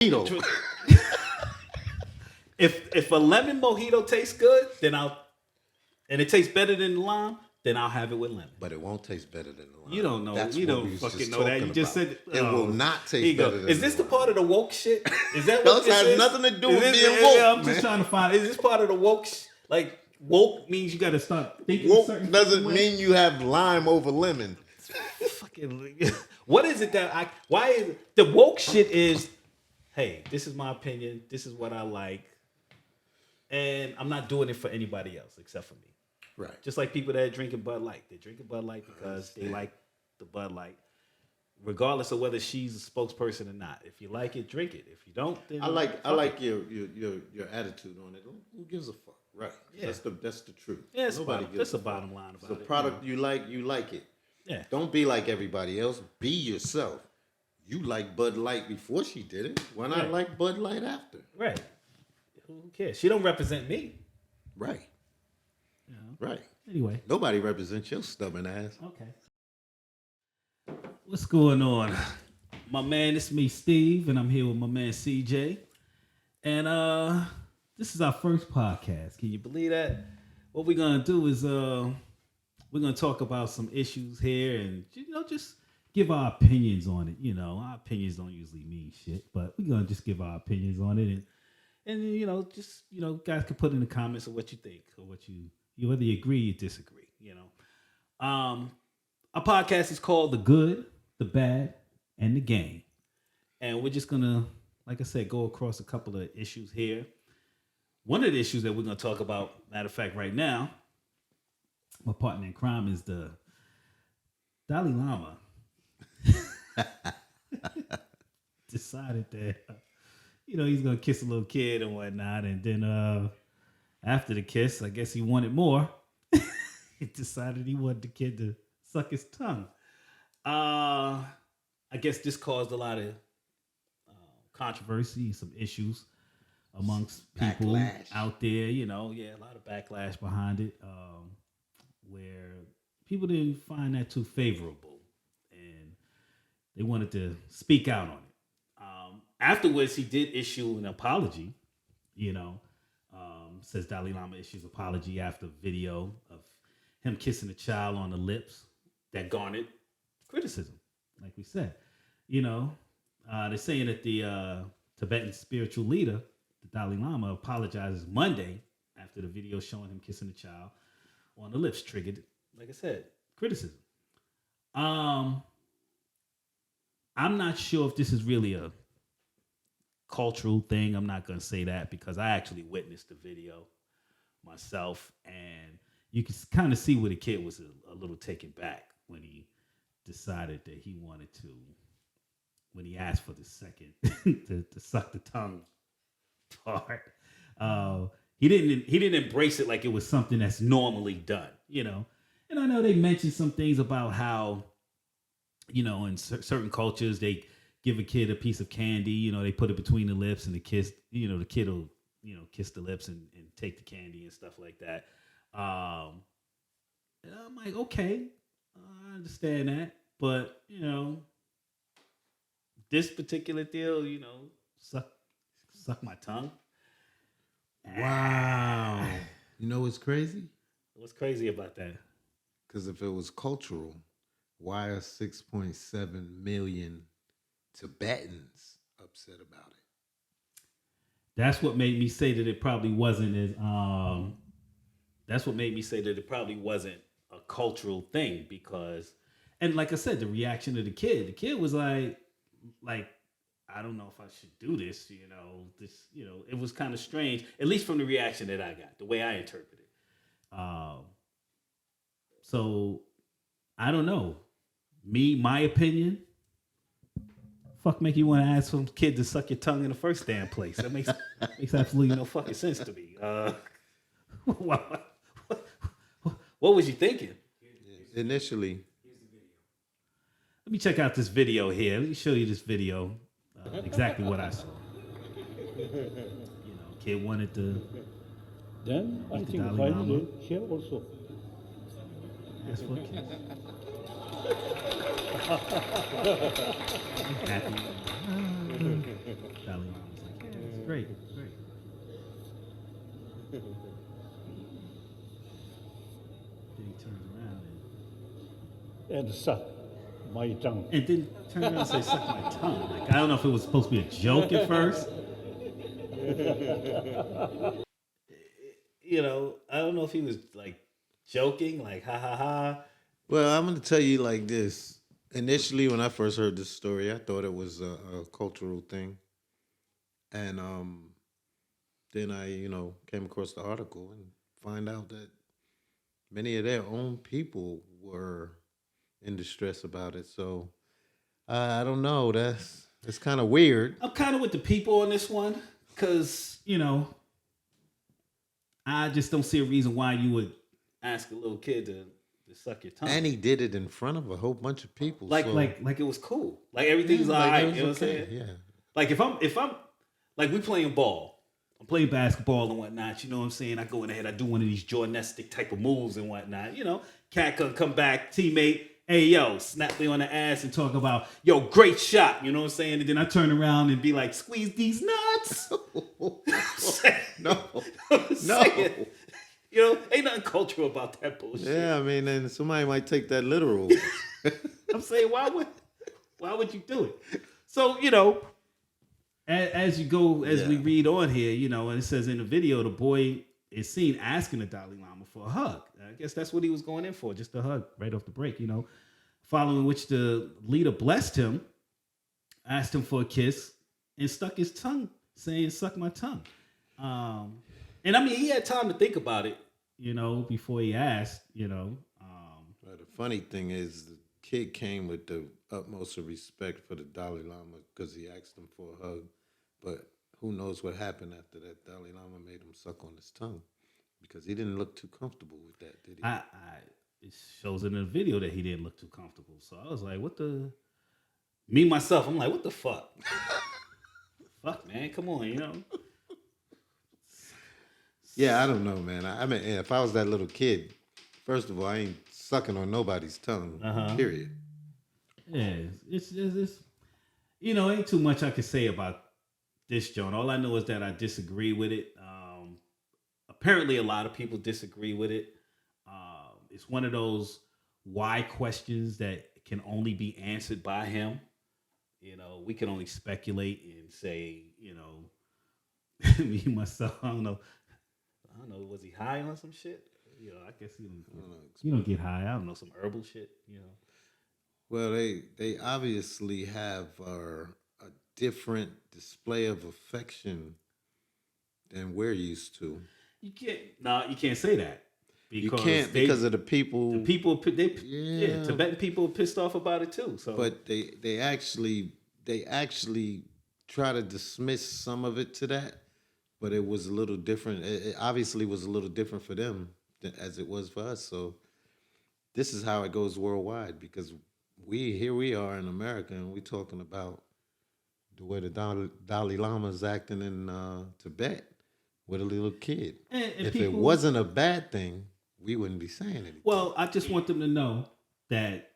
mojito. If a lemon mojito tastes good, then and it tastes better than the lime, then I'll have it with lemon. But it won't taste better than the lime. You don't know. That's you what don't we was fucking just know that. You talking just about. said It will not Here taste you go. better than Is this the lime. part of the woke shit? Is that Those what this has is? nothing to do with Is being this- woke, I'm just man. trying to find. Is this part of the woke? Like woke means you got to start thinking. Woke certain doesn't way? mean you have lime over lemon. Fucking. What is it that I? Why is the woke shit is? Hey, this is my opinion. This is what I like, and I'm not doing it for anybody else except for me. Right. Just like people that are drinking Bud Light. They're drinking Bud Light because they like the Bud Light, regardless of whether she's a spokesperson or not. If you like it, drink it. If you don't, then I like your attitude on it. Who gives a fuck? Right. Yeah. That's the truth. Yeah, it's Nobody that's gives the a fuck. bottom line about It's a it. product you like it. Yeah. Don't be like everybody else. Be yourself. You like Bud Light before she did it. Why not Right. like Bud Light after? Right. Who cares? She don't represent me. Right. You know? Right. Anyway. Nobody represents your stubborn ass. Okay. What's going on? My man, it's me, Steve, and I'm here with my man CJ. And this is our first podcast. Can you believe that? What we're gonna do is we're gonna talk about some issues here and just give our opinions on it. Our opinions don't usually mean shit, but we're gonna just give our opinions on it and guys can put in the comments of what you think or what you whether you agree or disagree. Our podcast is called The Good, The Bad, and The Game. And we're just going to, like I said, go across a couple of issues here. One of the issues that we're going to talk about, matter of fact, right now, my partner in crime is the Dalai Lama. Decided that, he's going to kiss a little kid and whatnot. And then after the kiss, I guess he wanted more. He decided he wanted the kid to suck his tongue. I guess this caused a lot of controversy, some issues amongst people out there. A lot of backlash behind it, where people didn't find that too favorable, and they wanted to speak out on it. Afterwards, he did issue an apology. Says Dalai Lama issues apology after video of him kissing a child on the lips that garnered criticism, like we said. They're saying that the Tibetan spiritual leader, the Dalai Lama, apologizes Monday after the video showing him kissing a child on the lips triggered, like I said, criticism. I'm not sure if this is really a cultural thing. I'm not going to say that because I actually witnessed the video myself, and you can kind of see where the kid was a little taken back when he decided that he wanted to, when he asked for the second to suck the tongue part. He didn't embrace it like it was something that's normally done, And I know they mentioned some things about how, in certain cultures they give a kid a piece of candy, they put it between the lips and the kid will, kiss the lips and take the candy and stuff like that. And I'm like, okay, I understand that. But, this particular deal, suck my tongue. Wow. You know what's crazy? What's crazy about that? Because if it was cultural, why are 6.7 million Tibetans upset about it? That's what made me say that it probably wasn't as that's what made me say that it probably wasn't a cultural thing, because, and like I said, the reaction of the kid was like I don't know if I should do this, it was kind of strange, at least from the reaction that I got, the way I interpreted it. So I don't know. My opinion, fuck make you want to ask some kid to suck your tongue in the first damn place? That makes absolutely no fucking sense to me. What was you thinking? Initially, let me check out this video here. Let me show you this video. Exactly what I saw. Kid wanted to. Then I the think Dalai finally Lama. here also. Ask for a kiss. I'm happy. Dalai Lama was like, yeah, it's great, it's great. Then he turns around And suck my tongue. and then turn around and say, suck my tongue. Like, I don't know if it was supposed to be a joke at first. You know, I don't know if he was like joking, like, ha ha ha. Well, I'm going to tell you like this. Initially, when I first heard this story, I thought it was a cultural thing. And then I, came across the article and find out that many of their own people were in distress about it. So I don't know. That's kind of weird. I'm kind of with the people on this one because, I just don't see a reason why you would ask a little kid to suck your tongue. And he did it in front of a whole bunch of people. Like it was cool. Like everything's all right. You know what I'm saying? Yeah. Like if I'm like we playing ball. I'm playing basketball and whatnot. You know what I'm saying? I go in ahead. I do one of these Jordanestic type of moves and whatnot. Cat can come back, teammate. Hey, yo, snap me on the ass and talk about, yo, great shot. You know what I'm saying? And then I turn around and be like, squeeze these nuts. No. Ain't nothing cultural about that bullshit. Yeah, I mean, and somebody might take that literal. I'm saying, why would you do it? So, as we read on here, and it says in the video, the boy is seen asking the Dalai Lama for a hug. I guess that's what he was going in for, just a hug right off the break, Following which the leader blessed him, asked him for a kiss, and stuck his tongue, saying, suck my tongue. And I mean, he had time to think about it, before he asked, Well, the funny thing is, the kid came with the utmost of respect for the Dalai Lama because he asked him for a hug. But who knows what happened after that? Dalai Lama made him suck on his tongue because he didn't look too comfortable with that, did he? It shows in the video that he didn't look too comfortable. So I was like, me myself, I'm like, what the fuck? Fuck, man, come on, Yeah, I don't know, man. I mean, if I was that little kid, first of all, I ain't sucking on nobody's tongue, period. Yeah, it's ain't too much I can say about this, John. All I know is that I disagree with it. Apparently, a lot of people disagree with it. It's one of those why questions that can only be answered by him. We can only speculate and say, me myself, I don't know. Was he high on some shit? I guess you don't get high. I don't know, some herbal shit. Well, they obviously have a different display of affection than we're used to. You can't say that. You can't because of the people. The people, Tibetan people are pissed off about it too. So, but they actually try to dismiss some of it to that, but it was a little different. It obviously was a little different for them as it was for us. So this is how it goes worldwide because here we are in America and we're talking about the way the Dalai Lama is acting in Tibet with a little kid. And if people, it wasn't a bad thing, we wouldn't be saying anything. Well, I just want them to know that,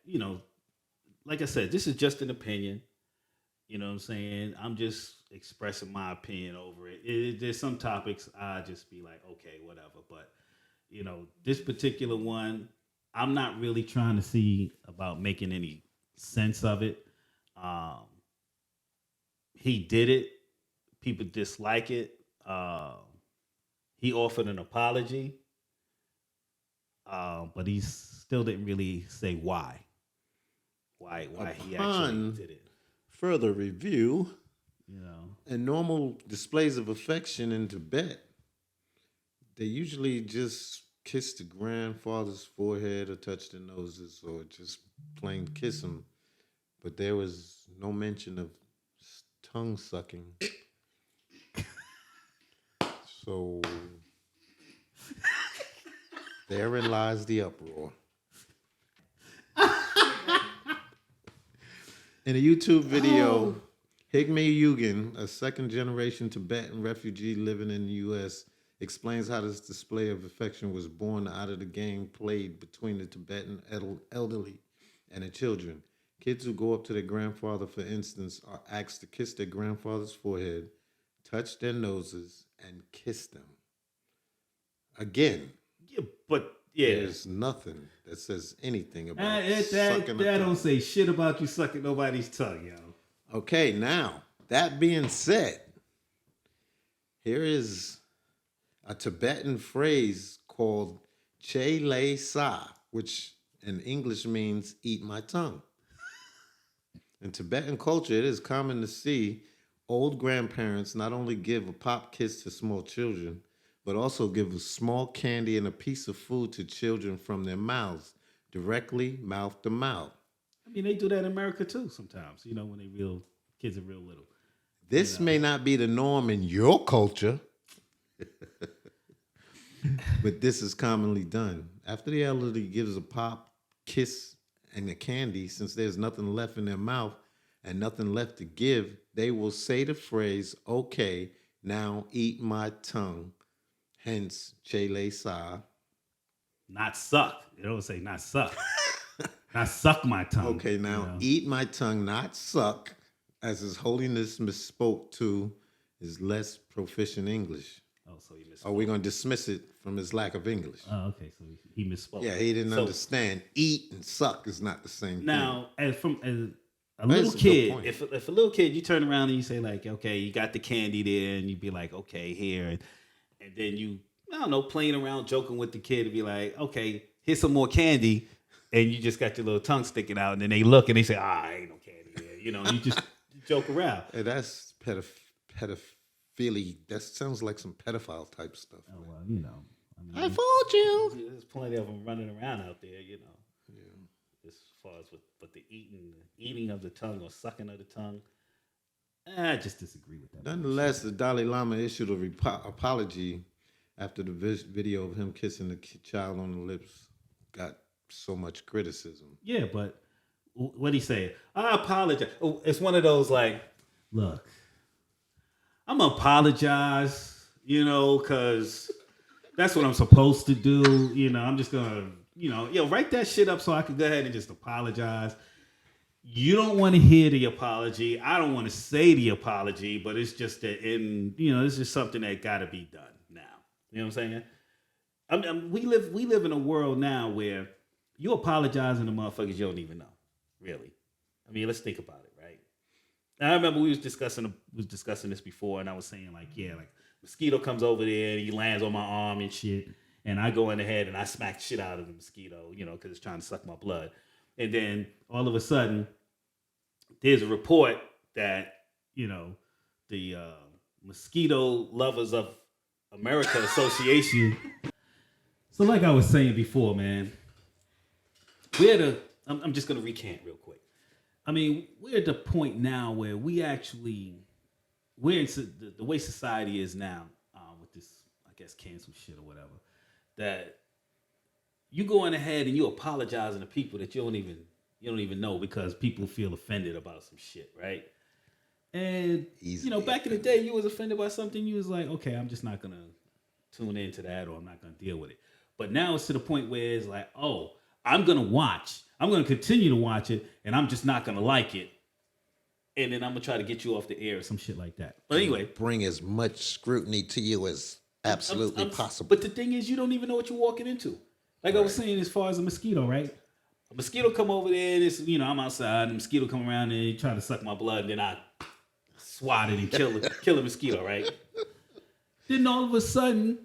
like I said, this is just an opinion. You know what I'm saying? I'm just expressing my opinion over it. There's some topics I just be like, okay, whatever. But, this particular one, I'm not really trying to see about making any sense of it. He did it. People dislike it. He offered an apology. But he still didn't really say why. Why he actually did it. Further review, and normal displays of affection in Tibet, they usually just kiss the grandfather's forehead or touch their noses or just plain kiss them. But there was no mention of tongue sucking. So therein lies the uproar. In a YouTube video, Higme Yugen, a second-generation Tibetan refugee living in the U.S., explains how this display of affection was born out of the game played between the Tibetan elderly and the children. Kids who go up to their grandfather, for instance, are asked to kiss their grandfather's forehead, touch their noses, and kiss them. Again, Yeah, but yeah, there's nothing that says anything about that sucking a that don't tongue. say shit about you sucking nobody's tongue, yo. Okay, now, that being said, here is a Tibetan phrase called che le sa, which in English means eat my tongue. In Tibetan culture, it is common to see old grandparents not only give a pop kiss to small children, but also give a small candy and a piece of food to children from their mouths, directly mouth to mouth. I mean, they do that in America too sometimes. You know, when kids are real little. This may not be the norm in your culture, but this is commonly done. After the elderly gives a pop, kiss, and a candy, since there's nothing left in their mouth and nothing left to give, they will say the phrase, okay, now eat my tongue. Hence, Chele Sa. Not suck. They don't say not suck. Not suck my tongue. Okay, now eat my tongue, not suck, as His Holiness misspoke to his less proficient English. Oh, so he misspoke. Are we going to dismiss it from his lack of English? Oh, okay. So he misspoke. Yeah, he didn't understand. Eat and suck is not the same thing. Now, as a That's little a good kid, point. if a little kid, you turn around and you say like, okay, you got the candy there, and you be like, okay, here, and then you, I don't know, playing around, joking with the kid, and be like, okay, here's some more candy, and you just got your little tongue sticking out, and then they look and they say, ain't no candy there, you know, you just joke around. Hey, that's pedophilia. That sounds like some pedophile type stuff. Oh well, you know, I mean, I fooled you. there's plenty of them running around out there, you know. As far as with the eating of the tongue or sucking of the tongue, I just disagree with that. Nonetheless, the Dalai Lama issued a apology after the video of him kissing the child on the lips got so much criticism. Yeah, but what he say? I apologize. Oh, it's one of those like, look, I'm gonna apologize, you know, because that's what I'm supposed to do. You know, I'm just gonna, write that shit up so I can go ahead and just apologize. You don't want to hear the apology. I don't want to say the apology, but it's just that it's just something that got to be done now. You know what I'm saying? We live in a world now where you apologizing to motherfuckers you don't even know. Really. I mean, let's think about it, right? And I remember we was discussing this before, and I was saying like, yeah, like mosquito comes over there and he lands on my arm and shit, and I go in the head and I smack shit out of the mosquito, because it's trying to suck my blood. And then all of a sudden, there's a report that, the Mosquito Lovers of America Association. So like I was saying before, man, I'm just going to recant real quick. I mean, we're at the point now where we're in the way society is now with this, I guess, cancel shit or whatever, that you going ahead and you apologizing to people that you don't even know because people feel offended about some shit, right? And back in the day, you was offended by something, you was like, okay, I'm just not gonna tune into that, or I'm not gonna deal with it. But now it's to the point where it's like, oh, I'm gonna continue to watch it, and I'm just not gonna like it, and then I'm gonna try to get you off the air or some shit like that. But anyway, Bring as much scrutiny to you as absolutely possible. But the thing is, you don't even know what you're walking into. Like I was saying, as far as a mosquito, right? A mosquito come over there, and it's, I'm outside, and a mosquito come around and he try to suck my blood, and then I swat it and kill a mosquito, right? Then all of a sudden,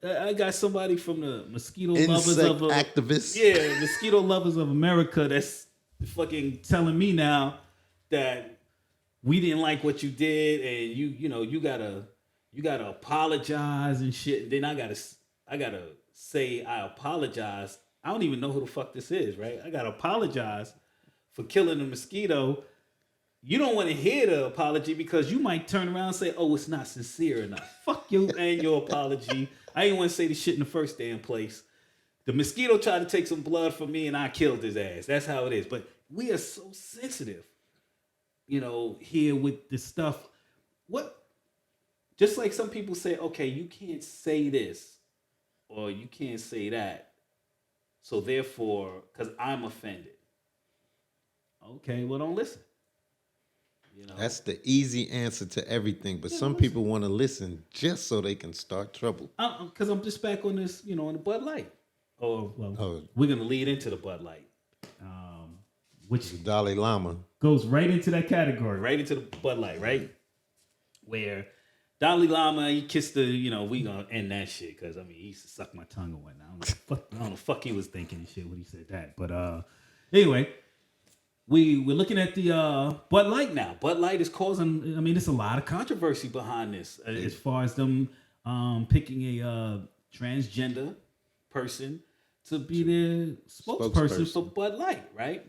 I got somebody from the Mosquito Lovers of activists. Yeah, Mosquito Lovers of America that's fucking telling me now that we didn't like what you did, and you gotta apologize and shit. And then I gotta say I apologize. I don't even know who the fuck this is, right? I gotta apologize for killing a mosquito. You don't want to hear the apology because you might turn around and say, oh, it's not sincere enough. Fuck you and your apology. I didn't want to say the shit in the first damn place. The mosquito tried to take some blood from me and I killed his ass. That's how it is. But we are so sensitive, here with this stuff. Just like some people say, okay, you can't say this or you can't say that. So therefore, because I'm offended. Okay, well, don't listen. You know, That's the easy answer to everything. But Yeah, some listen. people want to listen just so they can start trouble. Because I'm just back on this, on the Bud Light. Oh, We're gonna lead into the Bud Light, which the Dalai Lama. goes right into that category, right into the Bud Light, right? Where Dalai Lama, he kissed the, we gonna end that shit because he used to suck my tongue and whatnot. I don't know, fuck he was thinking and shit when he said that. But anyway, we're looking at the Bud Light now. Bud Light is causing, there's a lot of controversy behind this as far as them picking a transgender person to be the spokesperson for Bud Light, right?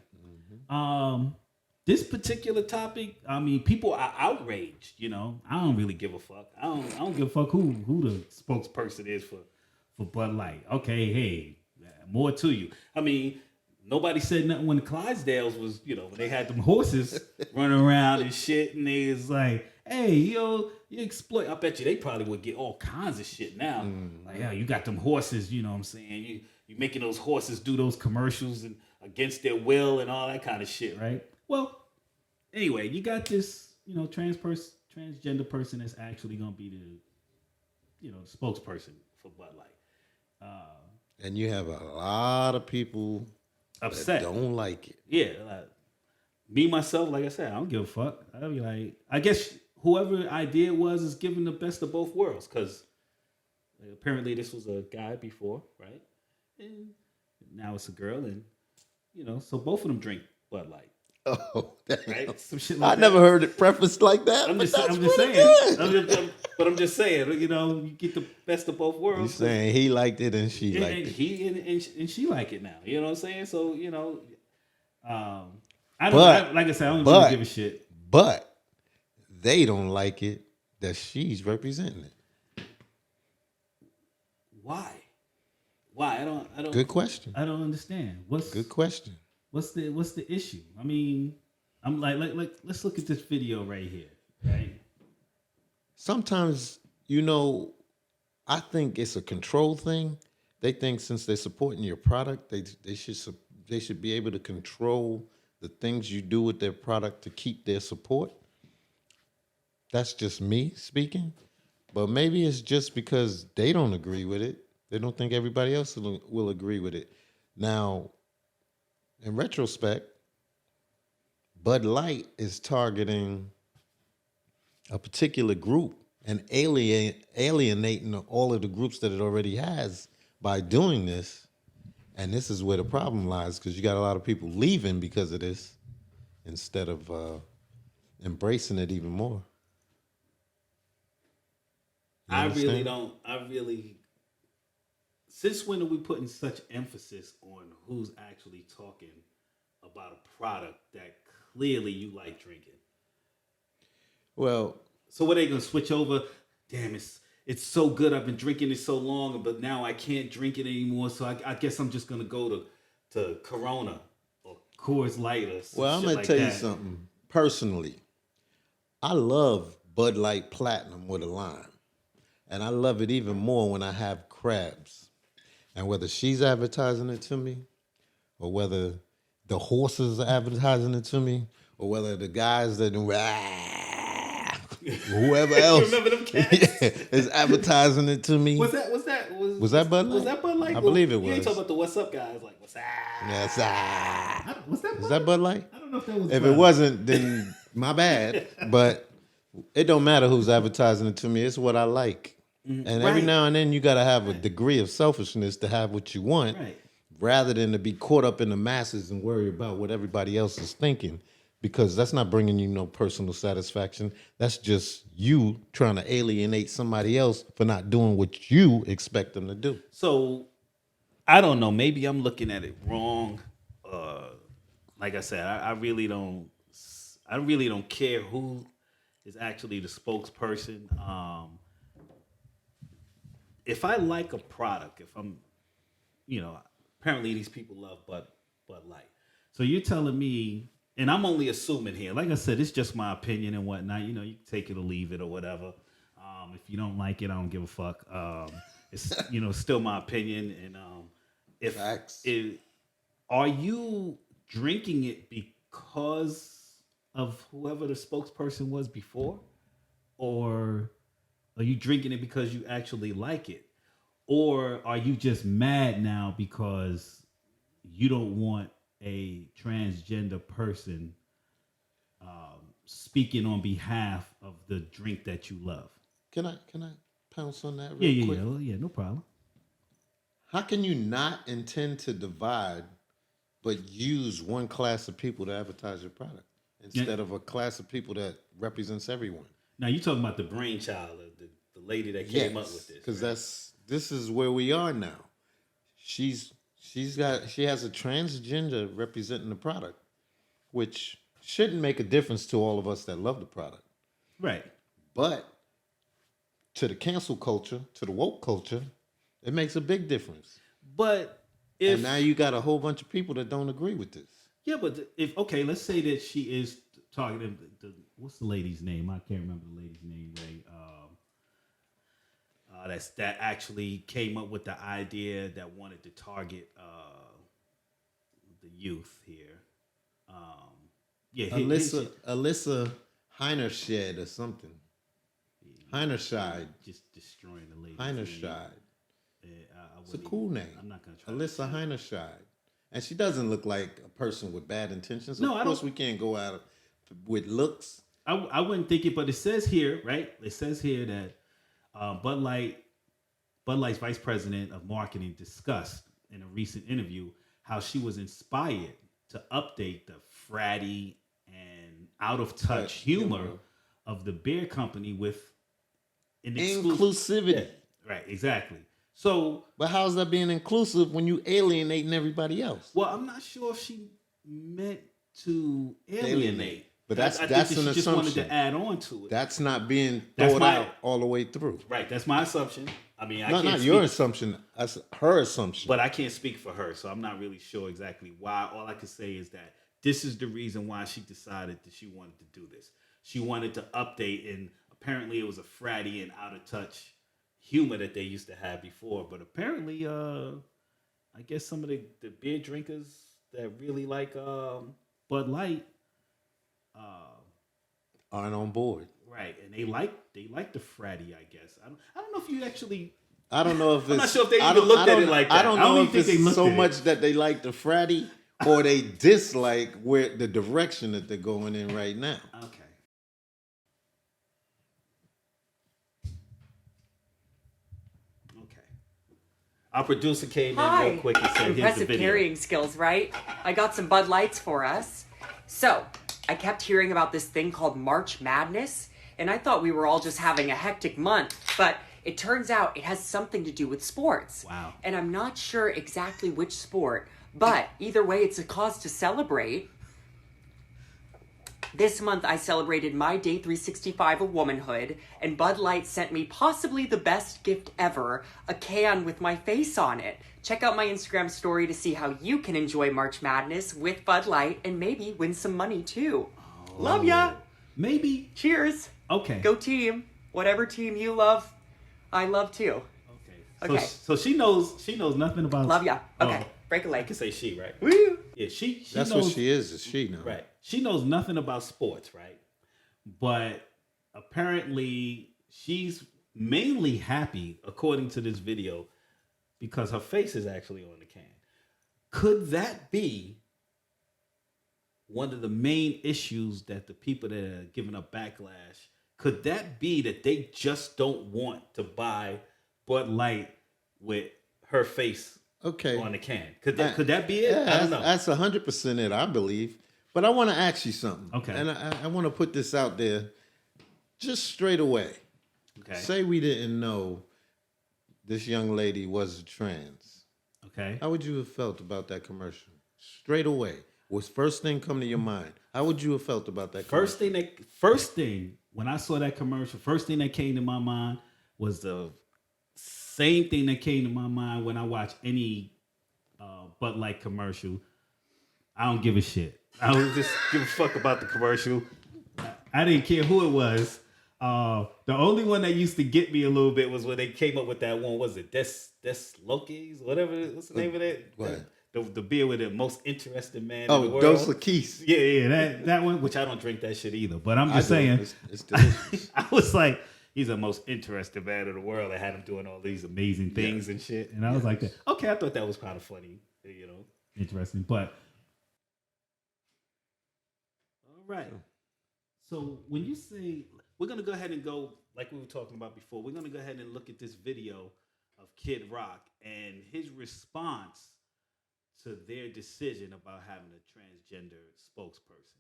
This particular topic, people are outraged. I don't really give a fuck. I don't give a fuck who the spokesperson is for Bud Light. Okay, hey, more to you. Nobody said nothing when the Clydesdales was, when they had them horses running around and shit, and they was like, hey, you exploit. I bet you they probably would get all kinds of shit now. Like, yeah, you got them horses, you know what I'm saying? You making those horses do those commercials and against their will and all that kind of shit, right? Well, anyway, you got this, transgender person that's actually gonna be the, spokesperson for Bud Light. And you have a lot of people Upset. that don't like it. Yeah, like, me myself, like I said, I don't give a fuck. I'll be like, I guess whoever idea it was is giving the best of both worlds, because apparently this was a guy before, right? And now it's a girl, and so both of them drink Bud Light. Oh, damn. Right? Some shit like I never heard it prefaced like that. I'm but just that's saying. pretty good. I'm just saying. You get the best of both worlds. You saying he liked it and she liked and it. he and she like it now. You know what I'm saying? So I don't. But- like I said, I don't but- really give a shit. But they don't like it that she's representing it. Why? I don't. Good question. I don't understand. Good question. What's the issue? I'm like let's look at this video right here. Right. Sometimes, I think it's a control thing. They think since they're supporting your product, they should be able to control the things you do with their product to keep their support. That's just me speaking. But maybe it's just because they don't agree with it. They don't think everybody else will agree with it. Now, in retrospect, Bud Light is targeting a particular group and alienating all of the groups that it already has by doing this. And this is where the problem lies, because you got a lot of people leaving because of this instead of embracing it even more. You understand? Since when are we putting such emphasis on who's actually talking about a product that clearly you like drinking? Well, So what, are they gonna switch over? Damn, it's so good. I've been drinking it so long, but now I can't drink it anymore. So I guess I'm just gonna go to Corona or Coors Light or some I'm shit gonna like tell you that. something. Personally, I love Bud Light Platinum with a lime, and I love it even more when I have crabs. And whether she's advertising it to me, or whether the horses are advertising it to me, or whether the guys that whoever else Remember them cats? is advertising it to me. Was that Was that Bud Light? Was that Bud Light? I believe it You ain't was. talking about the What's Up guys, like what's up? Yes, Was that is that Bud Light? I don't know if that was. If Bud. it wasn't, then my bad. But it don't matter who's advertising it to me. It's what I like. And every Right. now and then you got to have a degree of selfishness to have what you want, Right. rather than to be caught up in the masses and worry about what everybody else is thinking, because that's not bringing you no personal satisfaction. That's just you trying to alienate somebody else for not doing what you expect them to do. So I don't know. Maybe I'm looking at it wrong. Like I said, I really don't care who is actually the spokesperson. If I like a product, if I'm, apparently these people love Bud Light. So you're telling me, and I'm only assuming here. Like I said, it's just my opinion and whatnot. You can take it or leave it or whatever. If you don't like it, I don't give a fuck. It's still my opinion. And Facts. are you drinking it because of whoever the spokesperson was before, or are you drinking it because you actually like it, or are you just mad now because you don't want a transgender person speaking on behalf of the drink that you love? Can I pounce on that Yeah, real quick? no problem. How can you not intend to divide, but use one class of people to advertise your product instead of a class of people that represents everyone? Now you talking about the brainchild of the lady that came up with this, because right? this is where we are now. She has a transgender representing the product, which shouldn't make a difference to all of us that love the product. Right. But to the cancel culture, to the woke culture, it makes a big difference. But And now you got a whole bunch of people that don't agree with this. Yeah, but if okay, let's say that she is targeting what's the lady's name? I can't remember the lady's name. Ray. That actually came up with the idea that wanted to target the youth here. Alyssa Heinerscheid or something. Heinerscheid. Just destroying the lady. Heinerscheid. It's a cool name. I'm not gonna try. Alyssa Heinerscheid. And she doesn't look like a person with bad intentions. No, of course we can't go out with looks. I wouldn't think it, but it says here, right? It says here that Bud Light's vice president of marketing discussed in a recent interview how she was inspired to update the fratty and out of touch humor of the beer company with an inclusivity. Yeah, right, exactly. So, but how's that being inclusive when you alienating everybody else? Well, I'm not sure if she meant to alienate. But that's I an think she assumption. just wanted to add on to it. That's not being thought out all the way through. Right. That's my assumption. I mean, not your assumption. That's her assumption. But I can't speak for her, so I'm not really sure exactly why. All I can say is that this is the reason why she decided that she wanted to do this. She wanted to update, and apparently it was a fratty and out of touch humor that they used to have before. But apparently, I guess some of the beer drinkers that really like Bud Light aren't on board. Right, and they like the fratty, I guess. I don't know if you actually. I don't know if I'm not sure if they even looked at it like that. I don't know if it's so much that they like the fratty or they dislike where the direction that they're going in right now. Okay. Our producer came in real quick and said, "Here's the Impressive video." carrying skills, right? I got some Bud Lights for us. So, I kept hearing about this thing called March Madness, and I thought we were all just having a hectic month, but it turns out it has something to do with sports. Wow. And I'm not sure exactly which sport, but either way, it's a cause to celebrate. This month, I celebrated my day 365 of womanhood, and Bud Light sent me possibly the best gift ever, a can with my face on it. Check out my Instagram story to see how you can enjoy March Madness with Bud Light and maybe win some money too. Love ya! Maybe. Cheers! Okay. Go team! Whatever team you love, I love too. Okay. Okay. So she knows nothing about. Love ya. Okay. Oh, Break a I leg. can say she, right? Woo! Yeah, she That's knows, what she is she now. Right. She knows nothing about sports, right? But apparently she's mainly happy, according to this video, because her face is actually on the can. Could that be one of the main issues that the people that are giving up backlash, could that be that they just don't want to buy Bud Light with her face on the can? Could that be it? Yeah, I don't know. That's 100% it, I believe. But I want to ask you something. Okay. And I want to put this out there just straight away. Okay. Say we didn't know this young lady was trans. Okay. How would you have felt about that commercial? Straight away. What's first thing come to your mind? How would you have felt about that commercial? First thing when I saw that commercial, first thing that came to my mind was the same thing that came to my mind when I watch any Bud Light commercial. I don't give a shit. I don't just give a fuck about the commercial. I didn't care who it was. The only one that used to get me a little bit was when they came up with that one. Was it Des Lokis? Whatever. What's the name of that? What? the beer with the most interesting man in the Oh, world. Dos Laquis. Yeah, that one, which I don't drink that shit either. But I'm just I do. saying, It's delicious. I was like, he's the most interesting man in the world. I had him doing all these amazing things and shit. And I was like, okay, I thought that was kind of funny, interesting. But all right. So when you say, we're going to go ahead and go, like we were talking about before, we're going to go ahead and look at this video of Kid Rock and his response to their decision about having a transgender spokesperson.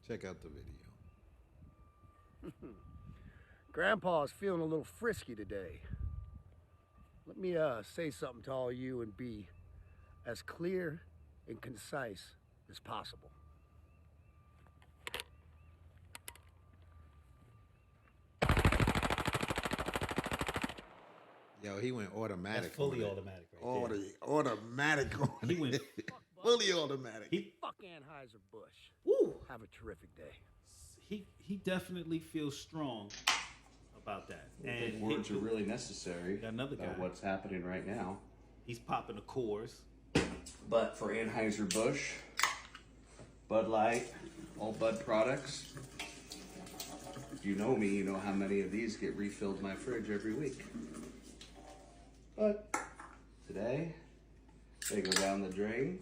Check out the video. Grandpa's feeling a little frisky today. Let me say something to all you and be as clear and concise as possible. Yo, he went automatic. That's fully on it. automatic right there. Automatic on He went fully automatic. Fuck Anheuser-Busch. woo. Have a terrific day. He definitely feels strong about that. And Words are really necessary Got another guy. about what's happening right now. he's popping the cores. But for Anheuser-Busch, Bud Light, all Bud products, you know me, you know how many of these get refilled in my fridge every week. But today, they go down the drain.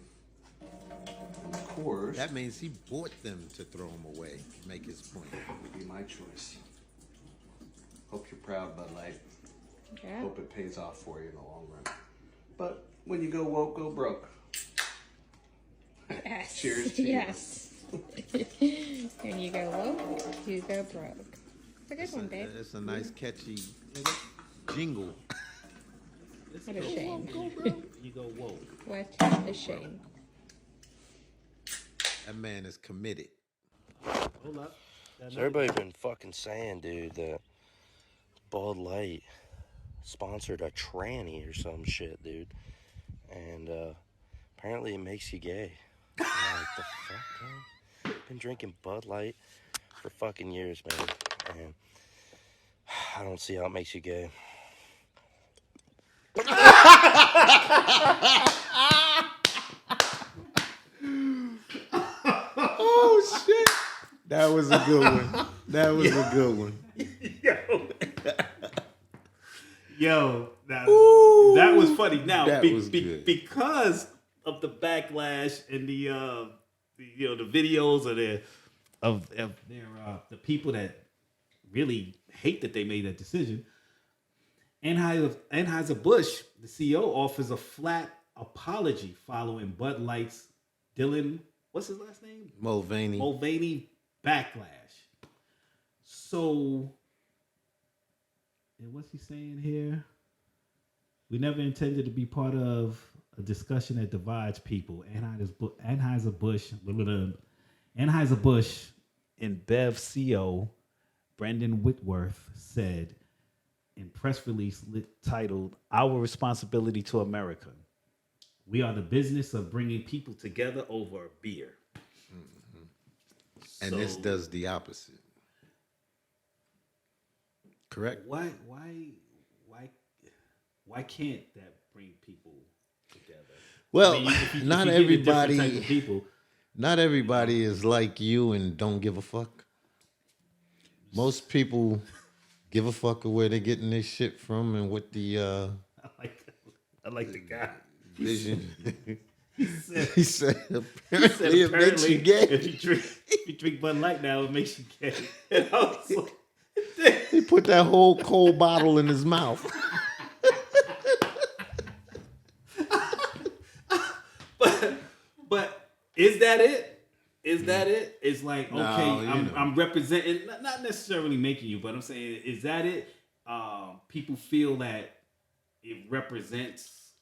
And of course, That means he bought them to throw them away. Make his point. would be my choice. Hope you're proud, Bud Light. Yeah. Hope it pays off for you in the long run. But when you go woke, go broke. Yes. Cheers to you. Yes. When you go woke, you go broke. It's a good one, babe. It's a nice catchy jingle. What a shame. You go woke. What a shame. That man is committed. Hold up. So everybody been fucking saying, dude, that Bud Light sponsored a tranny or some shit, dude. And apparently it makes you gay. I'm like, the fuck, man? Been drinking Bud Light for fucking years, man. And I don't see how it makes you gay. Oh shit! That was a good one. That was a good one. Yo, now, Ooh, that was funny. Now, that was good. because of the backlash and the videos of their the people that really hate that they made that decision. Anheuser-Busch, the CEO, offers a flat apology following Bud Light's Dylan, what's his last name? Mulvaney backlash. So, and what's he saying here? We never intended to be part of a discussion that divides people. Anheuser-Busch and Bev CEO Brendan Whitworth said in press release titled "Our Responsibility to America." We are the business of bringing people together over a beer. And this does the opposite. Correct? Why can't that bring people together? Well, I mean, if you not get a different everybody. type of people. Not everybody is like you and don't give a fuck. Most people give a fuck of where they're getting their shit from and what the I like the guy. vision. He said, He said, apparently it makes you gay. if you drink Bud Light now, it makes you gay. And I was like, He put that whole cold bottle in his mouth. but is that it? Is that it? It's like, No, okay, you know. I'm representing, not necessarily making you, but I'm saying, is that it? People feel that it represents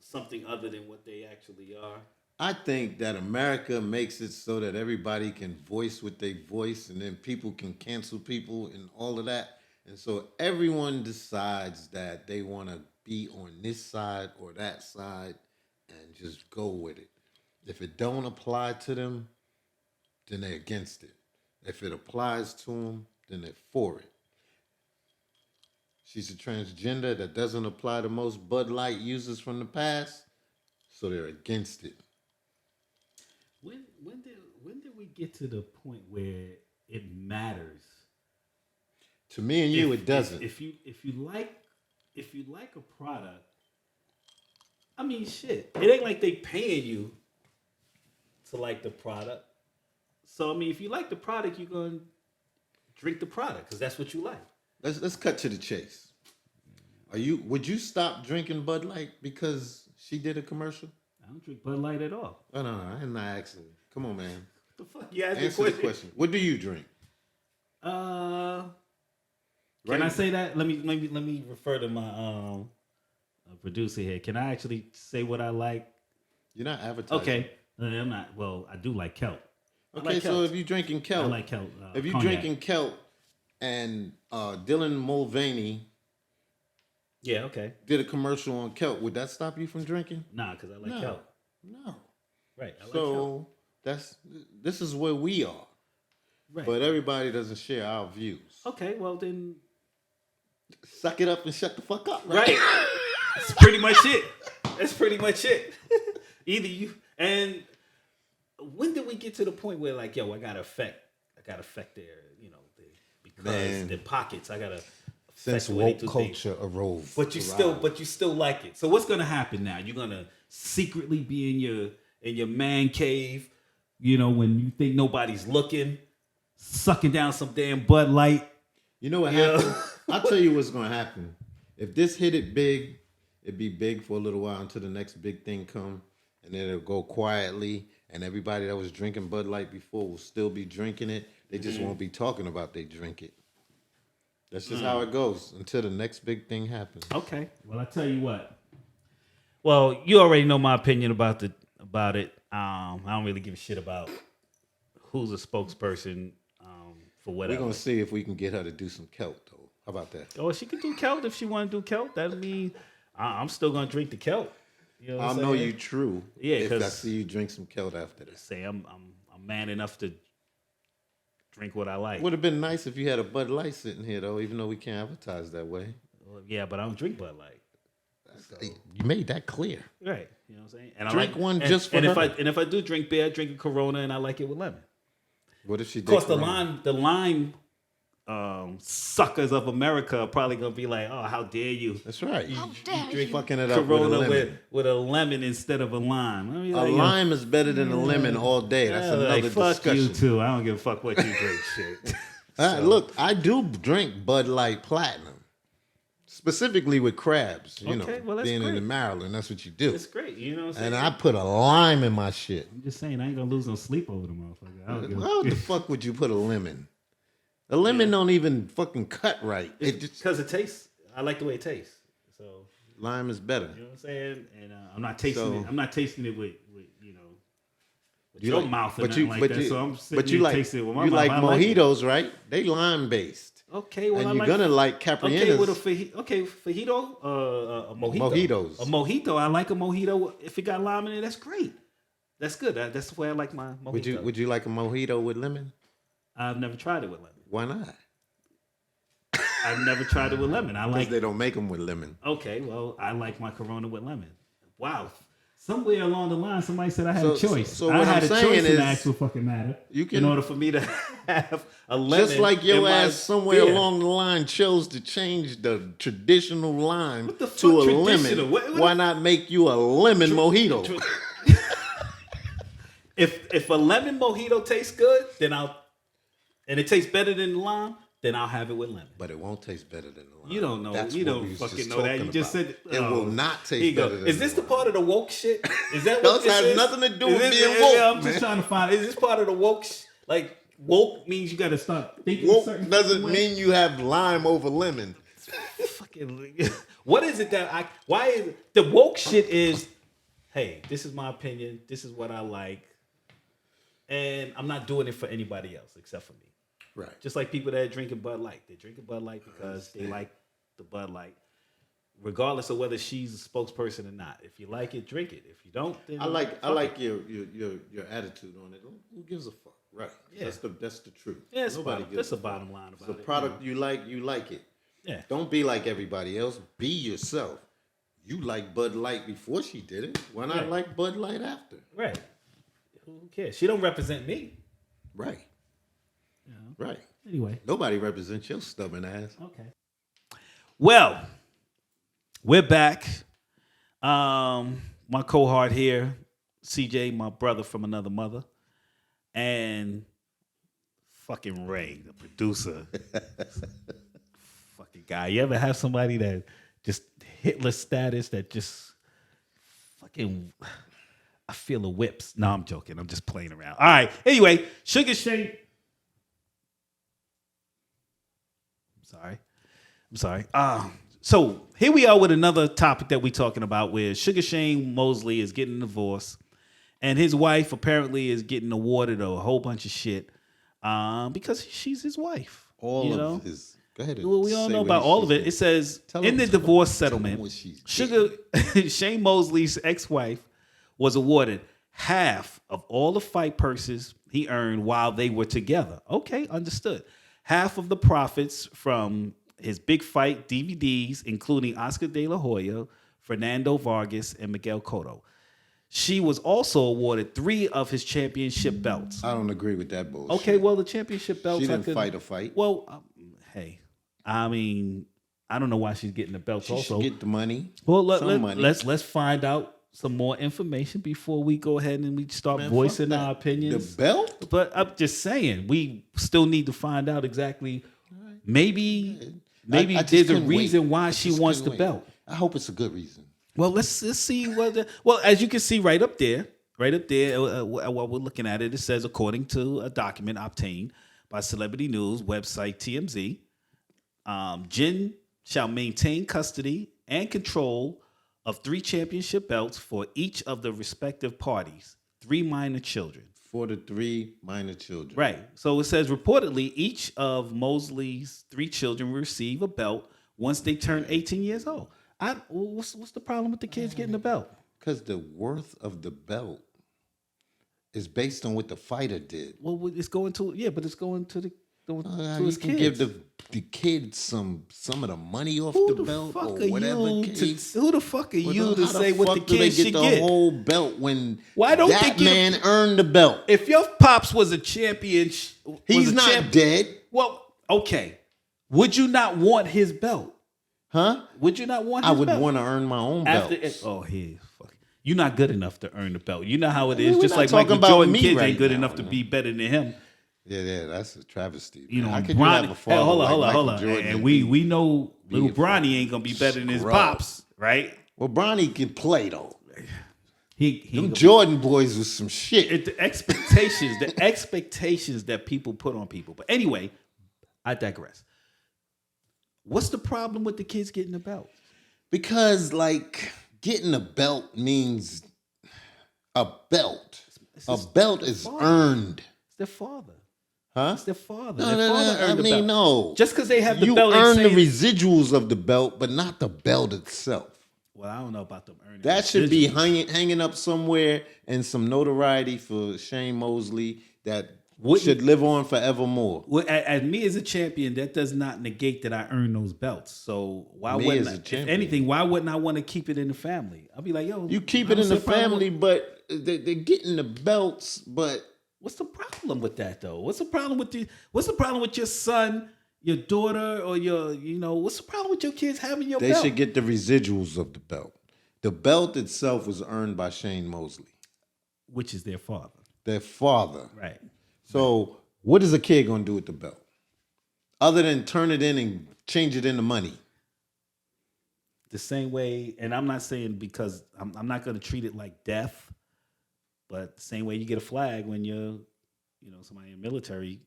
something other than what they actually are. I think that America makes it so that everybody can voice what they voice, and then people can cancel people and all of that. And so everyone decides that they want to be on this side or that side and just go with it. If it don't apply to them, then they're against it. If it applies to them, then they're for it. She's a transgender that doesn't apply to most Bud Light users from the past, so they're against it. When did we get to the point where it matters? To me and you, it doesn't. If you like a product, I mean, shit. It ain't like they paying you to like the product. So I mean, if you like the product, you're gonna drink the product because that's what you like. Let's cut to the chase. Would you stop drinking Bud Light because she did a commercial? I don't drink Bud Light at all. Oh, no, I'm not asking. Come on, man. What the fuck? You asked Answer me the question. What do you drink? Can Right. I say that? Let me refer to my producer here. Can I actually say what I like? You're not advertising. Okay, I'm not. Well, I do like kelp. I Okay, like so kelp. if you're drinking kelp, I like kelp. if you're cognac. drinking kelp, and Dylan Mulvaney Yeah, okay. did a commercial on kelp, would that stop you from drinking? Nah, because I like No. kelp. No. Right. I like kelp. So this is where we are, Right. but everybody doesn't share our views. Okay, well then. Suck it up and shut the fuck up. Right. That's pretty much it. That's pretty much it. Either you and when did we get to the point where like, yo, I gotta affect their, because Man. their pockets. I gotta Since affect the way they woke do culture arose, But you still like it. So what's gonna happen now? You're gonna secretly be in your man cave, when you think nobody's looking, sucking down some damn Bud Light. You know what happened? I'll tell you what's going to happen. If this hit it big, it'd be big for a little while until the next big thing come, and then it'll go quietly, and everybody that was drinking Bud Light before will still be drinking it. They just won't be talking about they drink it. That's just how it goes until the next big thing happens. Okay. Well, I tell you what. Well, you already know my opinion about it. I don't really give a shit about who's a spokesperson for whatever. We're going to see if we can get her to do some kelp, though. How about that? Oh, she could do kelp if she want to do kelp. That mean I'm still gonna drink the kelp. You know what I'll I'm know saying? you true. Yeah, if I 'cause- see you drink some kelp after this. Say I'm man enough to drink what I like. Would have been nice if you had a Bud Light sitting here, though, even though we can't advertise that way. Well, yeah, but I don't drink Bud Light. You made that clear. Right. You know what I'm saying? And Drink I like, one and, just for and her. if I do drink beer, I drink a Corona and I like it with lemon. What if she Of did? course, the Corona? lime suckers of America are probably gonna be like, "Oh, how dare you? That's right. How dare you? Fucking it up Corona with a lemon. with a lemon instead of a lime." I mean, A lime is better than a lemon all day. That's another like, fuck discussion. you too. I don't give a fuck what you drink. Shit. Look, I do drink Bud Light Platinum, specifically with crabs. You Okay, know, well, that's being great. in Maryland, that's what you do. It's great. You know what I'm saying? And I put a lime in my shit. I'm just saying, I ain't gonna lose no sleep over the motherfucker. I don't give a How the fuck would you put a lemon? A lemon don't even fucking cut right. It just, because it tastes. I like the way it tastes. So lime is better. you know what I'm saying. And I'm not tasting So- it. I'm not tasting it with with You your like- mouth or but nothing you- like but that. you- So I'm sitting But you here like tasting it with my you mouth. like I like it. mojitos, right? They lime based. Okay, well, And I you're like, gonna like Caprinas. Okay, with a fajito, a mojito. Mojitos. A mojito. I like a mojito. If it got lime in it, that's great. That's good. That's the way I like my mojito. Would you like a mojito with lemon? I've never tried it with lemon. Why not? I've never tried it with lemon. I Because like. they don't make them with lemon. Okay, well, I like my Corona with lemon. Wow. Somewhere along the line, somebody said I had So- a choice. so I what had I'm a saying choice in is the actual fucking matter. you can- in order for me to have a lemon. Just like your in my ass somewhere beer. along the line chose to change the traditional lime What the fuck to a traditional? lemon. What- Why not make you a lemon mojito? If a lemon mojito tastes good, then and it tastes better than the lime, then I'll have it with lemon. But it won't taste better than the lime. You don't know. That's You what don't we was fucking just know that. You talking just about. said It will not Here taste you go. better than Is this the lime. part of the woke shit? Is that Those what this has is? nothing to do Is with this- being yeah, woke, I'm just man. trying to find. Is this part of the woke? Like woke means you got to start thinking. Woke certain doesn't way? mean you have lime over lemon. Fucking. What is it that I? Why is the woke shit? Is hey, this is my opinion. This is what I like, and I'm not doing it for anybody else except for me. Right. Just like people that are drinking Bud Light. They're drinking Bud Light because they like the Bud Light, regardless of whether she's a spokesperson or not. If you like it, drink it. If you don't, then I like fuck it. your attitude on it. Who gives a fuck? Right. Yeah. That's the truth. Yeah, Nobody gives that's a the bottom line It's about a it. product you like it. Yeah. Don't be like everybody else. Be yourself. You like Bud Light before she did it. Why not Right. like Bud Light after? Right. Who cares? She don't represent me. Right. You know? Right. Anyway. Nobody represents your stubborn ass. Okay. Well, we're back. My cohort here, CJ, my brother from another mother, and fucking Ray, the producer. Fucking guy. You ever have somebody that just Hitler status that just fucking I feel the whips. No, I'm joking. I'm just playing around. All right. Anyway, Sugar Shane. I'm sorry. So here we are with another topic that we're talking about where Sugar Shane Mosley is getting a divorce and his wife apparently is getting awarded a whole bunch of shit because she's his wife. All of his. Go ahead. Well, we all know about all of it. It says in the divorce settlement, Sugar Shane Mosley's ex-wife was awarded half of all the fight purses he earned while they were together. Okay, understood. Half of the profits from his big fight DVDs, including Oscar De La Hoya, Fernando Vargas, and Miguel Cotto. She was also awarded 3 of his championship belts. I don't agree with that bullshit. Okay, well, the championship belts. She didn't fight a fight. Well, hey, I mean, I don't know why she's getting the belts. She also should get the money. Well, money. let's find out some more information before we go ahead and we start voicing our opinions. The belt? But I'm just saying, we still need to find out exactly. Maybe I there's a couldn't reason wait. why I she just wants the couldn't wait. belt. I hope it's a good reason. Well, let's see what. Well, as you can see right up there, while we're looking at it, it says according to a document obtained by Celebrity News website TMZ, Jin shall maintain custody and control of 3 championship belts for each of the respective parties, 3 minor children. For the 3 minor children. Right. So it says reportedly each of Mosley's 3 children will receive a belt once they turn 18 years old. What's the problem with the kids getting the belt? Because the worth of the belt is based on what the fighter did. Well, it's going to it's going to You his can kids. give the kids some of the money off Who the the belt fuck or are whatever. you case. who the fuck are But you how to say what the fuck do they kids get should the get? whole belt when Why don't that they man earned the belt? If your pops was a champion, He's not dead. Well, okay. Would you not want his belt? Huh? Would you not want his I would belt? want to earn my own belt. Fuck. You're not good enough to earn the belt. You know how it is. We're Just not like talking Michael about Jordan, me kids right ain't good now, enough to man. be better than him. Yeah, that's a travesty. You know, How could Bronny, you have a father hold like on. Michael Jordan And and we know little a Bronny ain't gonna be better than his scrub? pops, right? Well, Bronny can play though. He Them Jordan boys was some shit. the expectations that people put on people. But anyway, I digress. What's the problem with the kids getting a belt? Because like getting a belt means a belt. A belt is earned. It's their father. Huh? It's their father. No, Their no, father no. I earned the mean, belt. no. Just because they have the You belt, earn ain't the saying- residuals of the belt, but not the belt itself. Well, I don't know about them earning. That should be residuals. hanging up somewhere and some notoriety for Shane Mosley that Wouldn't- should live on forevermore. Well, as me as a champion, that does not negate that I earn those belts. So why Me wouldn't as a I, if champion. anything, why wouldn't I want to keep it in the family? I'll be like, yo, You keep I it don't in the see a problem family, with- but they're getting the belts, but What's the problem with that though? What's the problem with your son, your daughter, or what's the problem with your kids having your they belt? should get the residuals of the belt. The belt itself was earned by Shane Mosley, Which is their father. their father. Right. So what is a kid going to do with the belt? Other than turn it in and change it into money. The same way, and I'm not saying because I'm not going to treat it like death, but the same way you get a flag when you're, somebody in the military,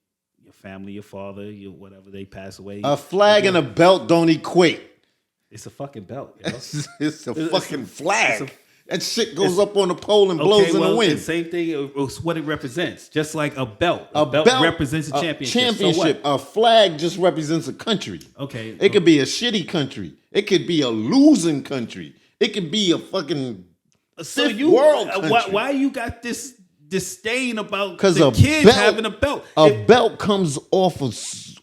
your family, your father, your whatever, they pass away. A flag and a belt don't equate. It's a fucking belt. Yo. It's a fucking flag. it's That shit goes up on the pole and blows in the wind. The same thing. It's what it represents. Just like a belt. A belt represents a championship. So what? A flag just represents a country. Okay. It could be a shitty country. It could be a losing country. It could be a fucking So fifth you world country. why you got this disdain about Because the a kids belt, having a belt? A belt comes off of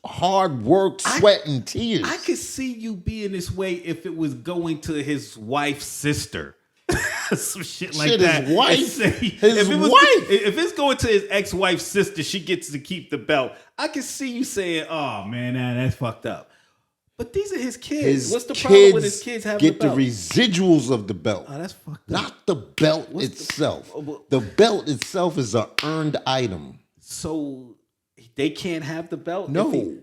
hard work, sweat, and tears. I could see you being this way if it was going to his wife's sister. Some shit like that. His wife. If it's going to his ex-wife's sister, she gets to keep the belt. I can see you saying, "Oh man, that's fucked up." But these are his kids. What's the problem with his kids having get the belt? the residuals of the belt? Oh, that's fucked up. Not the belt itself. The belt itself is an earned item. So they can't have the belt? No.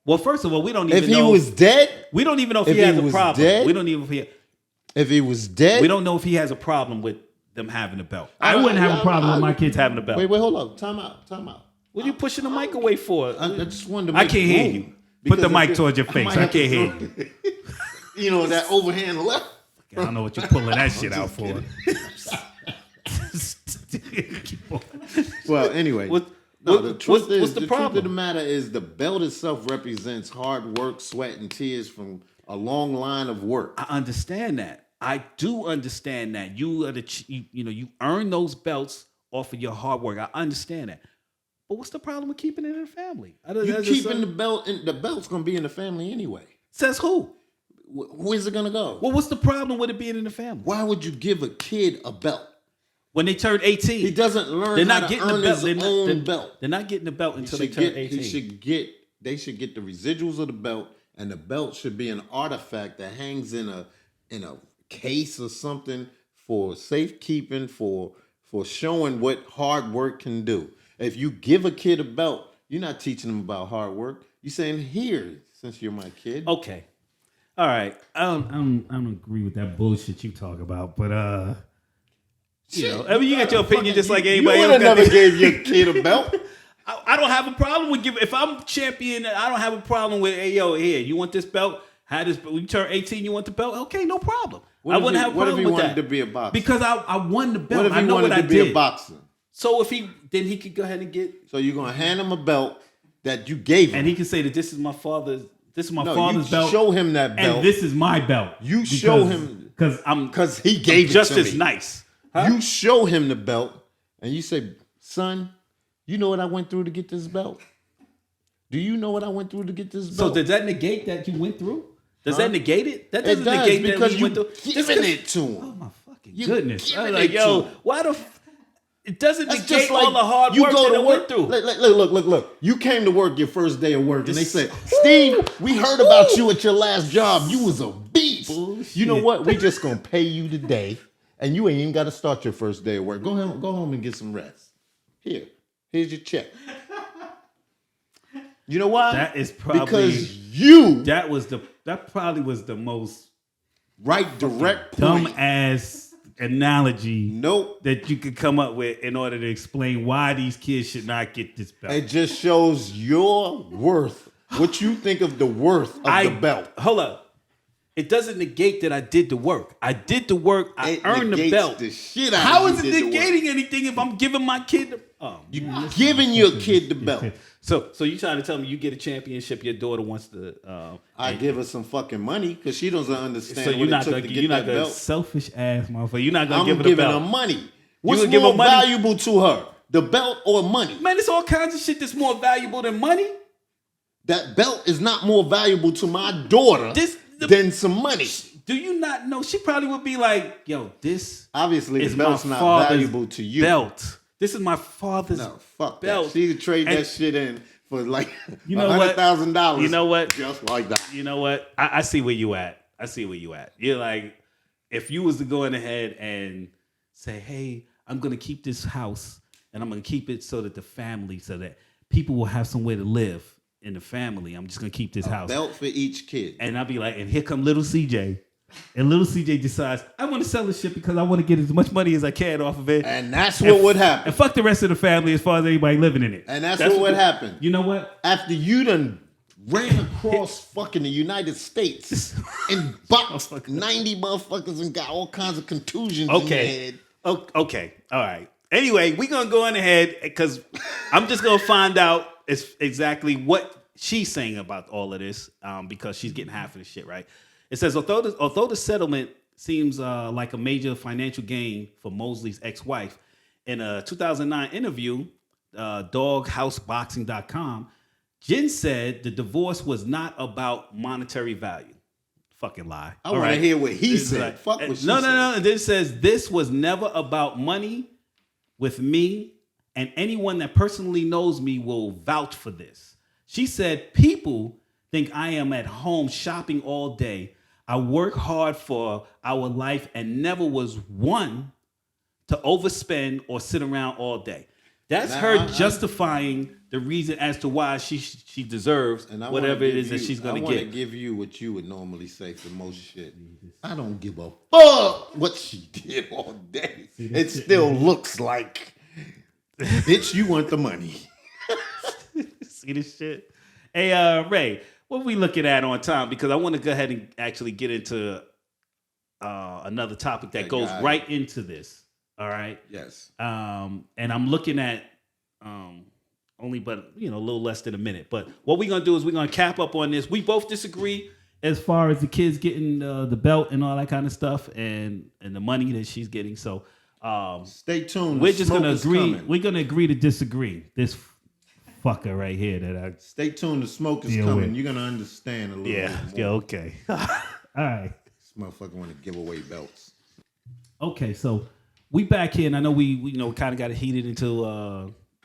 Well, first of all, we don't even know. If he was dead, we don't even know if he has a problem. Dead, we don't even. If he was dead, we don't know if he has a problem with them having a belt. I wouldn't have a problem with my kids having a belt. Wait, hold up. Time out. What are you pushing the mic away for? I just wanted to I make can't hear room. you. Put the mic towards your face. I can't hear you. You know, that overhand left. I don't know what you're pulling that shit out for. Well, anyway. The truth of the matter is the belt itself represents hard work, sweat, and tears from a long line of work. I understand that. I do understand that. You are you earn those belts off of your hard work. I understand that. But what's the problem with keeping it in the family? You keeping the belt, and the belt's gonna be in the family anyway. Says who? Where's it gonna go? Well, what's the problem with it being in the family? Why would you give a kid a belt? When they turn 18, he doesn't learn how to earn his own belt. They're not getting the belt until they turn 18. They should get the residuals of the belt, and the belt should be an artifact that hangs in a case or something for safekeeping, for showing what hard work can do. If you give a kid a belt, you're not teaching them about hard work. You're saying, here, since you're my kid. Okay. All right. I don't agree with that bullshit you talk about, but you know, I mean, you got your opinion just like anybody else. You would have never gave your kid a belt. I don't have a problem with giving. If I'm champion, I don't have a problem with. Hey, yo, here, you want this belt? Have this. When you turn 18, you want the belt? Okay, no problem. I wouldn't have a problem with that. What if he wanted to be a boxer? Because I won the belt. What if he wanted to be a boxer? So then he could go ahead and get. So you're gonna hand him a belt that you gave him, and he can say that this is my father's. This is my father's belt. Show him that belt, and this is my belt. You show him because he gave it just to as me. Nice. Huh? You show him the belt, and you say, "Son, you know what I went through to get this belt? Do you know what I went through to get this belt?" So does that negate that you went through? Does that negate it? That doesn't negate because that you went through. Giving it to him. Oh my fucking goodness! I was like, yo, why the? It doesn't That's negate just like all the hard you work go that to I work. went through. Look. You came to work your first day of work, and they said, "Steve, we heard about you at your last job. You was a beast. Bullshit. You know what? We just gonna pay you today, and you ain't even got to start your first day of work. Go home and get some rest. Here's your check. You know why? That is probably because that probably was the most direct dumb point. ass analogy Nope. that you could come up with in order to explain why these kids should not get this belt. It just shows your worth. What you think of the worth of the belt. Hold up. It doesn't negate that I did the work. I did the work. I earned the belt. The shit out How of is it negating anything if I'm giving my kid you giving your kid the belt. So you trying to tell me you get a championship, your daughter wants to I give her some fucking money because she doesn't understand so what it took to get that belt. Selfish ass motherfucker. You're not gonna give her the I'm giving belt. her money. What's give more her money? valuable to her? The belt or money? Man, there's all kinds of shit that's more valuable than money. That belt is not more valuable to my daughter than some money. Do you not know? She probably would be like, yo, this obviously is the belt's my not valuable to you. Belt. This is my father's fuck belt. That. She could trade that shit in for like $100,000. $100,000. You know what? Just like that. You know what? I see where you at. You're like, if you was to go in ahead and say, hey, I'm gonna keep this house and I'm gonna keep it so that so that people will have somewhere to live in the family. I'm just gonna keep this house. Belt for each kid. And I'll be like, and here come little CJ. And little CJ decides, I want to sell this shit because I want to get as much money as I can off of it. And that's what would happen. And fuck the rest of the family as far as anybody living in it. And that's what would happen. You know what? After you done ran across fucking the United States and boxed 90 motherfuckers and got all kinds of contusions in your head. Okay. All right. Anyway, we're going to go on ahead because I'm just going to find out exactly what she's saying about all of this because she's getting half of the shit, right? It says, although the settlement seems like a major financial gain for Mosley's ex-wife, in a 2009 interview, doghouseboxing.com, Jen said the divorce was not about monetary value. Fucking lie. I want to hear what he It's said. like- Fuck what she no, said. no, no. This says this was never about money with me, and anyone that personally knows me will vouch for this. She said, people think I am at home shopping all day. I work hard for our life and never was one to overspend or sit around all day. That's her justifying the reason as to why she deserves And I whatever wanna it give is that you- she's going I to want get. to give you what you would normally say for most shit. I don't give a fuck what she did all day. It still looks like, bitch, you want the money. See this shit? Hey, Ray, what we looking at on time? Because I want to go ahead and actually get into another topic that goes right into this. All right. Yes. And I'm looking at only, but a little less than a minute. But what we're gonna do is we're gonna cap up on this. We both disagree as far as the kids getting the belt and all that kind of stuff, and the money that she's getting. So stay tuned. We're just gonna agree. Coming. We're gonna agree to disagree. This fucker right here that I stay tuned. The smoke is deal coming. with. You're gonna understand a little bit more. Yeah. Okay. All right. This motherfucker want to give away belts. Okay, so we back here, and I know we kind of got heated into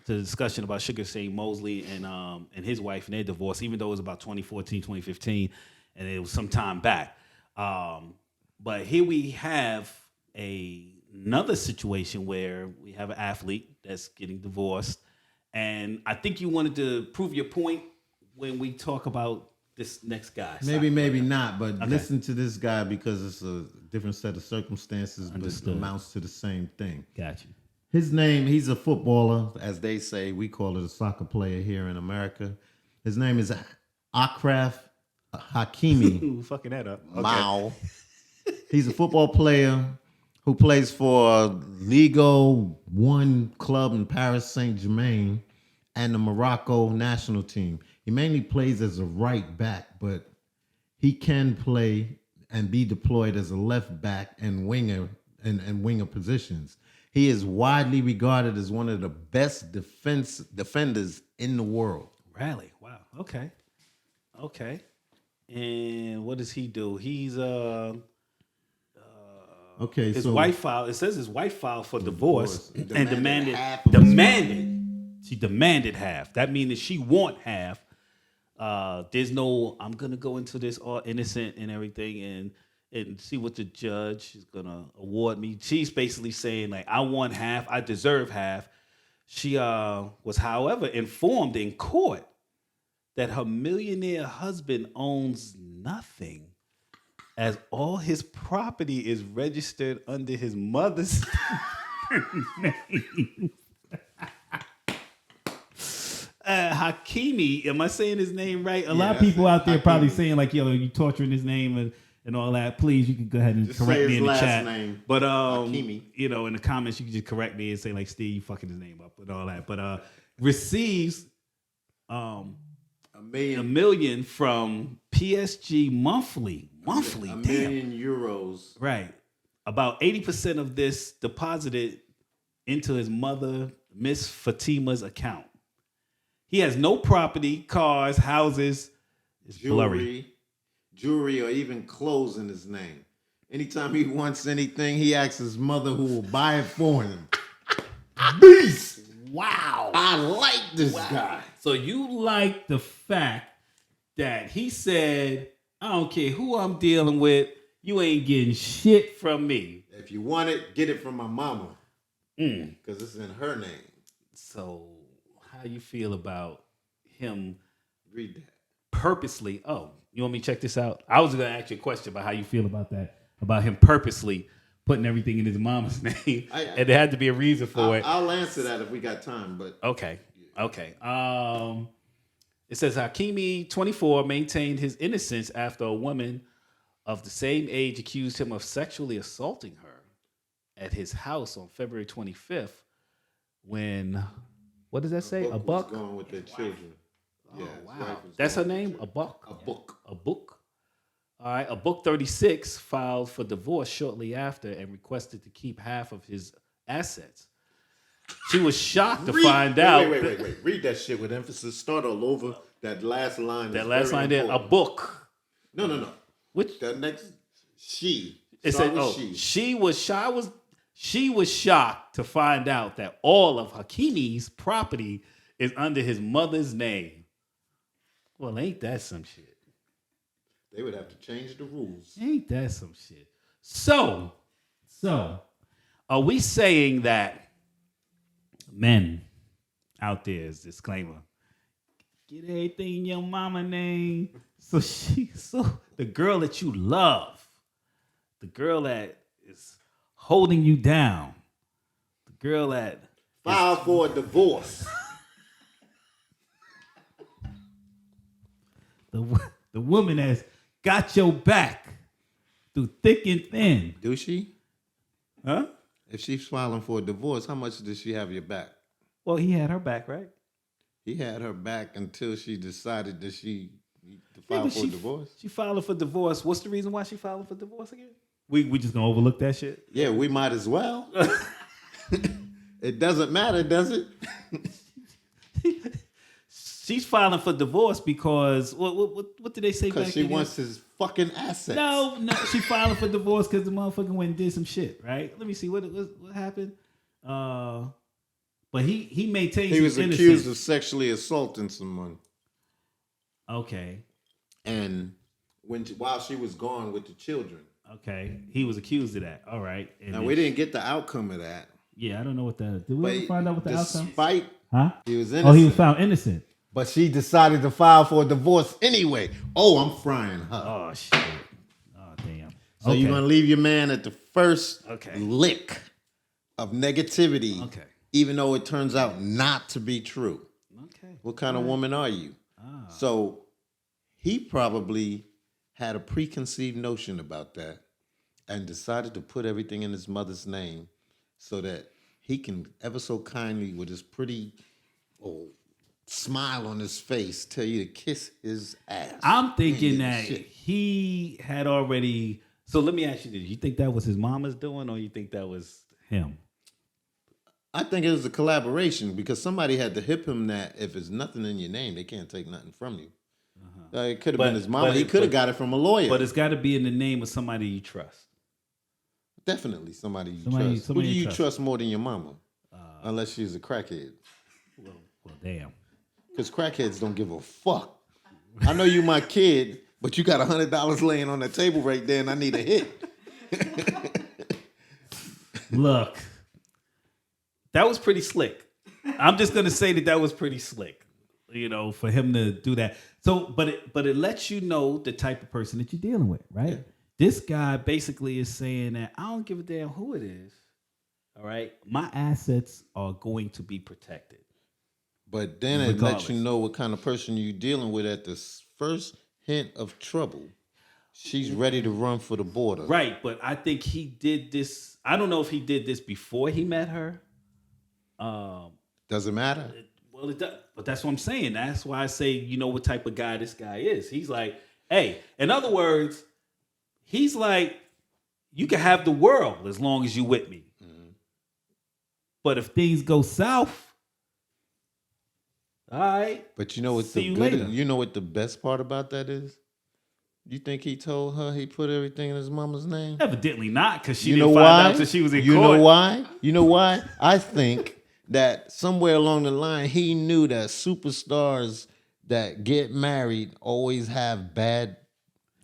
the discussion about Sugar Shane Mosley and his wife and their divorce, even though it was about 2014, 2015, and it was some time back. But here we have another situation where we have an athlete that's getting divorced, and I think you wanted to prove your point when we talk about this next guy. Maybe not, but listen to this guy because it's a different set of circumstances, Understood. but it amounts to the same thing. Got you. His name, he's a footballer, as they say. We call it a soccer player here in America. His name is Achraf Hakimi. Ooh, fucking that up. Okay. Mao. He's a football player who plays for Ligue 1 club in Paris Saint-Germain and the Morocco national team. He mainly plays as a right back, but he can play and be deployed as a left back and winger and winger positions. He is widely regarded as one of the best defenders in the world. Really? Wow. Okay. And what does he do? He's Okay, his so wife filed. It says his wife filed for divorce and demanded half of his She demanded half. That means that she want half. There's no, I'm gonna go into this all innocent and everything and see what the judge is gonna award me. She's basically saying like, I want half, I deserve half. She was, however, informed in court that her millionaire husband owns nothing, as all his property is registered under his mother's name. Hakimi, am I saying his name right? A lot of people out there probably saying like, yo, you torturing his name and all that. Please, you can go ahead and Just correct say me his in the last chat. name, But Hakimi. in the comments, you can just correct me and say like, Steve, you fucking his name up and all that. But receives a a million from PSG monthly. $1 million euros. Right. About 80% of this deposited into his mother, Miss Fatima's account. He has no property, cars, houses. It's blurry. Jewelry, or even clothes in his name. Anytime he wants anything, he asks his mother who will buy it for him. Beast! Wow. I like this guy. So you like the fact that he said, I don't care who I'm dealing with, you ain't getting shit from me. If you want it, get it from my mama. Mm. Because it's in her name. So how you feel about him Read that. purposely? Oh, you want me to check this out? I was going to ask you a question about how you feel about that, about him purposely putting everything in his mama's name, and there had to be a reason for it. I'll answer that if we got time, but Okay. It says Hakimi, 24, maintained his innocence after a woman of the same age accused him of sexually assaulting her at his house on February 25th. When, what does that say? A was buck? going with their children. Oh, his wow. wife was That's her going with name? their A buck? book. A book. All right. A book 36 filed for divorce shortly after and requested to keep half of his assets. She was shocked to find out. Wait. Read that shit with emphasis. Start all over. That last line. That is last very line there, a important. book. No. Which The next she. it Start said, with she was shocked to find out that all of Hakimi's property is under his mother's name. Well, ain't that some shit? They would have to change the rules. Ain't that some shit? So, are we saying that men out there is disclaimer? Get everything in your mama name. So the girl that you love, the girl that is holding you down, the girl that File for a divorce. the woman that's got your back through thick and thin. Do she? Huh? If she's filing for a divorce, how much does she have your back? Well, he had her back, right? He had her back until she decided that she to file for a divorce. She filing for divorce. What's the reason why she filing for divorce again? We just gonna overlook that shit? Yeah, we might as well. It doesn't matter, does it? She's filing for divorce because what did they say back Because she then? wants his fucking assets. No, she filing for divorce because the motherfucker went and did some shit, right? Let me see what happened. But he maintains He was his accused innocence. of sexually assaulting someone. Okay, And while she was gone with the children. okay, he was accused of that. All right, and Now, then we didn't get the outcome of that. Yeah, I don't know what that. Did we ever find out what the outcome? Despite Huh? he was innocent. Oh, he was found innocent. But she decided to file for a divorce anyway. Oh, I'm frying her. Oh shit. Oh damn. So you're going to leave your man at the first Okay. lick of negativity, Okay. even though it turns out not to be true. Okay. What kind of woman are you? So he probably had a preconceived notion about that and decided to put everything in his mother's name so that he can ever so kindly, with his pretty smile on his face, tell you to kiss his ass. I'm thinking that Shit. he had already. So let me ask you this: you think that was his mama's doing, or you think that was him? I think it was a collaboration because somebody had to hip him that if there's nothing in your name, they can't take nothing from you. It could have been his mama. He could have got it from a lawyer. But it's got to be in the name of somebody you trust. Definitely somebody you Somebody trust. Who do you you trust. trust more than your mama? Unless she's a crackhead. Well, damn. Because crackheads don't give a fuck. I know you my kid, but you got $100 laying on the table right there and I need a hit. Look, that was pretty slick. I'm just gonna say that was pretty slick. You know, for him to do that. So, but it lets you know the type of person that you're dealing with, right? Yeah. This guy basically is saying that I don't give a damn who it is. All right, my assets are going to be protected. But then it Regardless. lets you know what kind of person you're dealing with at the first hint of trouble. She's ready to run for the border. Right, but I think he did this. I don't know if he did this before he met her. Doesn't matter. Well, it does, but that's what I'm saying. That's why I say, you know what type of guy this guy is. He's like, hey, in other words, he's like, you can have the world as long as you with me. Mm-hmm. But if things go south, all right. But you know what See the you good, later. you know what the best part about that is? You think he told her he put everything in his mama's name? Evidently not, because she You didn't know find why? out until she was in You court. know why? You know why? I think that somewhere along the line he knew that superstars that get married always have bad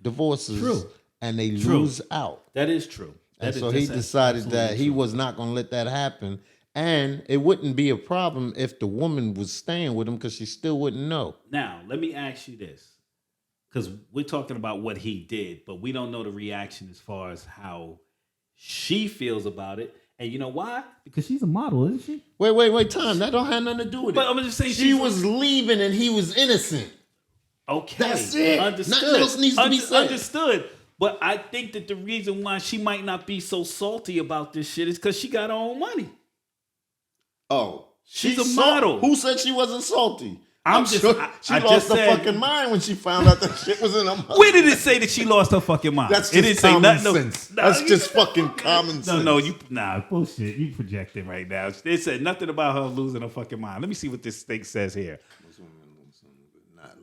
divorces. True. And they True. lose out. That is true. And That so is- he that's decided that absolutely he true. was not going to let that happen. And it wouldn't be a problem if the woman was staying with him because she still wouldn't know. Now, let me ask you this. Because we're talking about what he did, but we don't know the reaction as far as how she feels about it. And you know why? Because she's a model, isn't she? Wait, time. That don't have nothing to do with But it. I'm just saying she she's- was leaving and he was innocent. Okay. That's it. Understood. Nothing else needs to be said. Understood. But I think that the reason why she might not be so salty about this shit is because she got her own money. Oh, She's a sal- model. Who said she wasn't salty? I'm She just lost just her said- fucking mind when she found out that shit was in her mouth. Where did it say that she lost her fucking mind? That's It just didn't say common nothing. sense. No, That's you- just fucking common sense. No, bullshit. You projecting right now. It said nothing about her losing her fucking mind. Let me see what this thing says here. Most women lose something, but not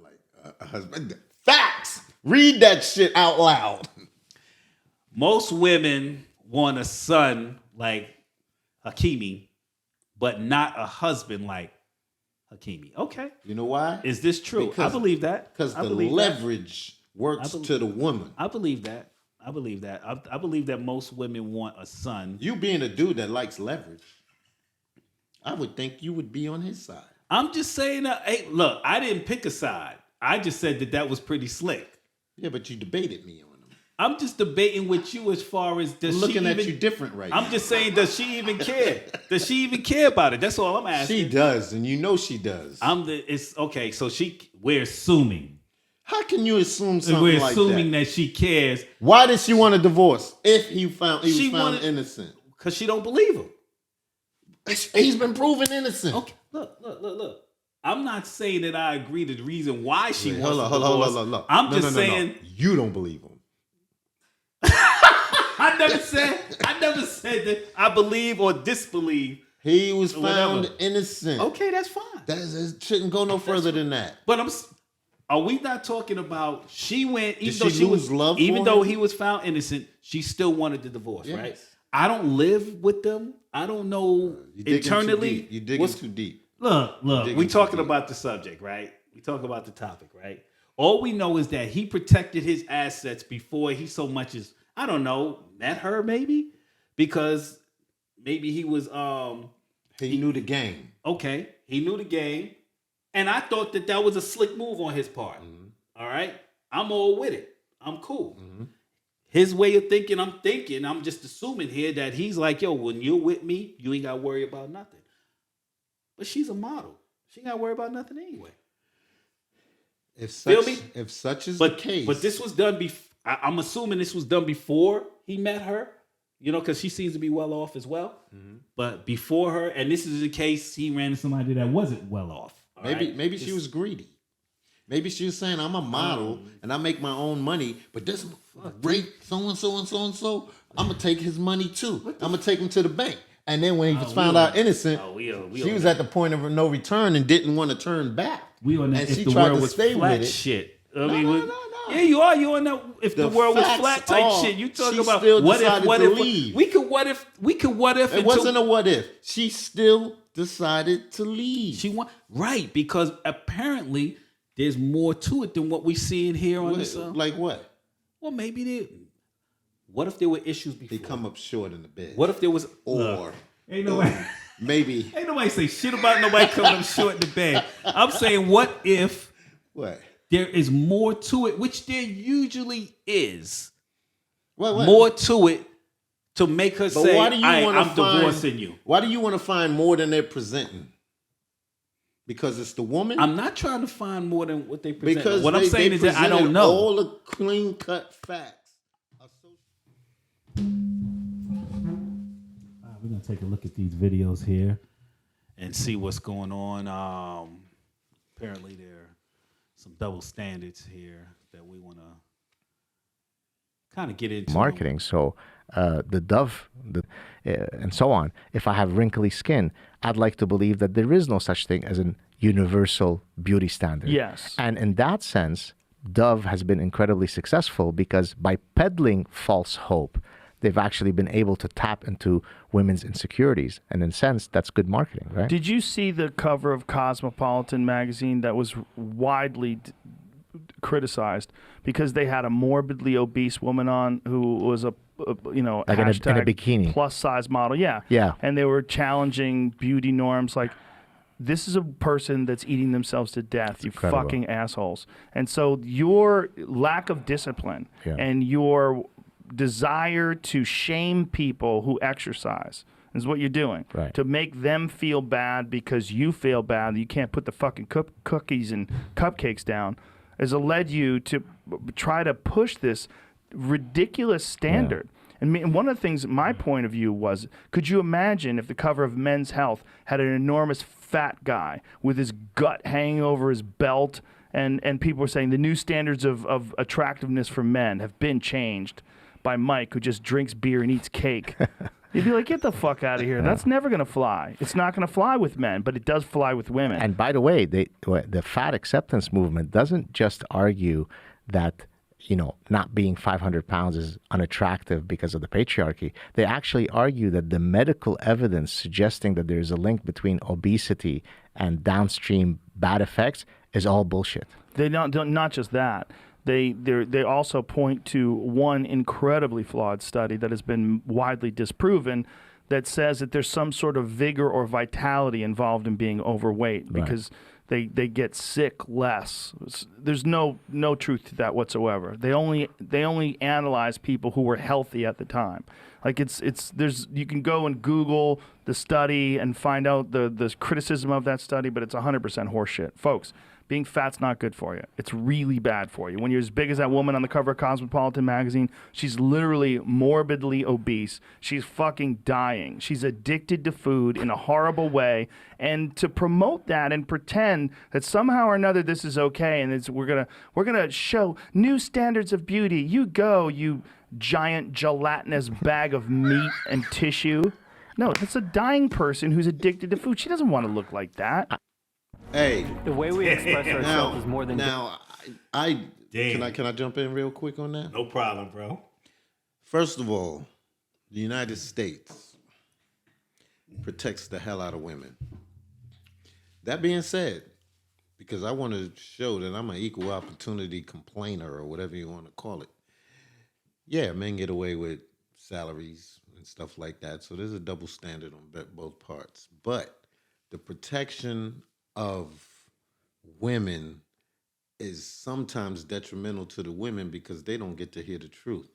a husband. Facts. Read that shit out loud. Most women want a son like Hakimi, but not a husband like Hakimi. Okay. You know why? Is this true? I believe that. Because I the believe leverage works to the woman. I believe that. I believe that. I believe that most women want a son. You being a dude that likes leverage, I would think you would be on his side. I'm just saying, hey, look, I didn't pick a side. I just said that was pretty slick. Yeah, but you debated me on him. I'm just debating with you as far as I'm looking at you different right now. I'm just saying, does she even care? Does she even care about it? That's all I'm asking. She does, and you know she does. It's okay. So we're assuming. How can you assume something We're like that? assuming that she cares. Why did she want a divorce if he was found innocent? Because she don't believe him. He's been proven innocent. Okay, look. I'm not saying that I agree to the reason why she wants hold a on, divorce. hold on. I'm just saying you don't believe him. I never said that I believe or disbelieve. He was found innocent. Okay, that's fine. It shouldn't go no further than that. But are we not talking about she went even though he was found innocent, she still wanted the divorce, yes. right? I don't live with them. I don't know internally. You digging too deep. Look, we talking about the subject, right? We talk about the topic, right? All we know is that he protected his assets before he so much as, I don't know, met her maybe? Because maybe he was he knew the game. Okay, he knew the game. And I thought that was a slick move on his part. Mm-hmm. All right? I'm all with it. I'm cool. Mm-hmm. His way of thinking, I'm just assuming here that he's like, yo, when you're with me, you ain't got to worry about nothing. But she's a model. She ain't got to worry about nothing anyway. If such is the case. But this was done I'm assuming this was done before he met her, because she seems to be well off as well. Mm-hmm. But before her, and this is the case, he ran into somebody that wasn't well off. Maybe she was greedy. Maybe she was saying, I'm a model and I make my own money, but this rape so-and-so, I'm going to take his money too. I'm going to take him to the bank. And then when he was found out innocent, she was at the point of no return and didn't want to turn back. We on that and if she the tried world to was stay flat with it. Shit. No. Yeah, you are. You on that if the world was flat type shit. You talking about what if leave. We could what if it wasn't a what if. She still decided to leave. Right, because apparently there's more to it than what we see in here on this. Like what? Well, maybe what if there were issues before? They come up short in the bed. What if there was ain't no way. Maybe ain't nobody say shit about nobody coming up short in the bed. I'm saying what if there is more to it, which there usually is. What? More to it to make her say, I'm divorcing you. Why do you want to find more than they're presenting? Because it's the woman? I'm not trying to find more than what they present. Because what I'm saying is that I don't know. All the clean-cut facts. We're going to take a look at these videos here and see what's going on. Apparently there are some double standards here that we want to kind of get into. Marketing. So the Dove and so on. If I have wrinkly skin, I'd like to believe that there is no such thing as an universal beauty standard. Yes. And in that sense, Dove has been incredibly successful because by peddling false hope, they've actually been able to tap into women's insecurities. And in a sense, that's good marketing, right? Did you see the cover of Cosmopolitan magazine that was widely criticized because they had a morbidly obese woman on who was a like in a bikini plus size model? Yeah. And they were challenging beauty norms like, this is a person that's eating themselves to death, you fucking assholes. And so your lack of discipline and your desire to shame people who exercise is what you're doing. Right. To make them feel bad because you feel bad that you can't put the fucking cookies and cupcakes down has led you to try to push this ridiculous standard. And one of the things, my point of view was, could you imagine if the cover of Men's Health had an enormous fat guy with his gut hanging over his belt and people were saying the new standards of attractiveness for men have been changed by Mike, who just drinks beer and eats cake. You'd be like, get the fuck out of here. That's never going to fly. It's not going to fly with men, but it does fly with women. And by the way, the fat acceptance movement doesn't just argue that, not being 500 pounds is unattractive because of the patriarchy. They actually argue that the medical evidence suggesting that there's a link between obesity and downstream bad effects is all bullshit. They not just that. They also point to one incredibly flawed study that has been widely disproven that says that there's some sort of vigor or vitality involved in being overweight because they get sick less. There's no truth to that whatsoever. They only analyze people who were healthy at the time. Like you can go and Google the study and find out the criticism of that study, but it's 100% horseshit. Folks, being fat's not good for you. It's really bad for you. When you're as big as that woman on the cover of Cosmopolitan magazine, she's literally morbidly obese. She's fucking dying. She's addicted to food in a horrible way. And to promote that and pretend that somehow or another this is okay and we're gonna show new standards of beauty. You go, you giant gelatinous bag of meat and tissue. No, it's a dying person who's addicted to food. She doesn't want to look like that. Hey, the way we express ourselves is more than can I jump in real quick on that? No problem, bro. First of all, the United States protects the hell out of women. That being said, because I want to show that I'm an equal opportunity complainer or whatever you want to call it. Yeah, men get away with salaries and stuff like that. So there's a double standard on both parts. But the protection of women is sometimes detrimental to the women because they don't get to hear the truth.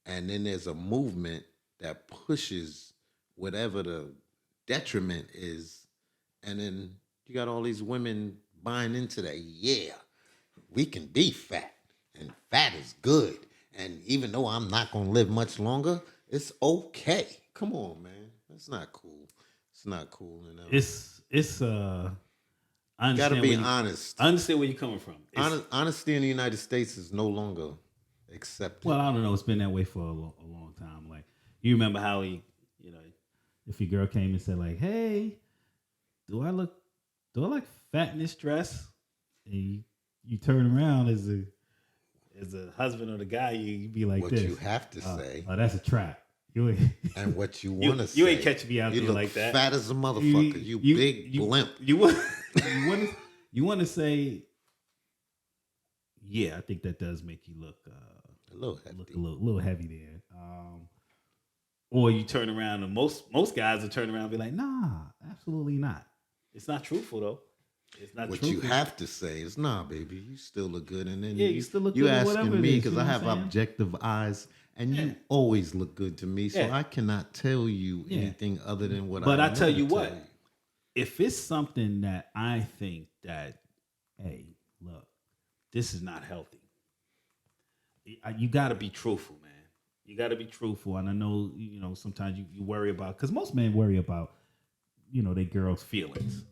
And then there's a movement that pushes whatever the detriment is. And then you got all these women buying into that. Yeah, we can be fat and fat is good. And even though I'm not going to live much longer, it's okay. Come on, man. That's not cool. It's not cool. It's you got to be honest. I understand where you're coming from. Honesty in the United States is no longer accepted. Well, I don't know. It's been that way for a long time. Like, you remember how if your girl came and said like, "Hey, do I look fat in this dress?" And you turn around as a husband or the guy, you be like what this. You have to say. Oh, that's a trap. And what you want to say. You ain't catching me out there like that. Fat as a motherfucker. You big blimp. You want to say, yeah, I think that does make you look a little heavy. Look a little heavy there. Or you turn around and most guys will turn around and be like, nah, absolutely not. It's not truthful though. It's not what truthful. You have to say is, nah, baby, you still look good. And then you still look you good. asking me because I have objective eyes. And you always look good to me, so I cannot tell you anything other than what I. But I tell you what, if it's something that I think that, hey, look, this is not healthy, you got to be truthful, man. You got to be truthful, and I know sometimes you worry about because most men worry about their girls' feelings.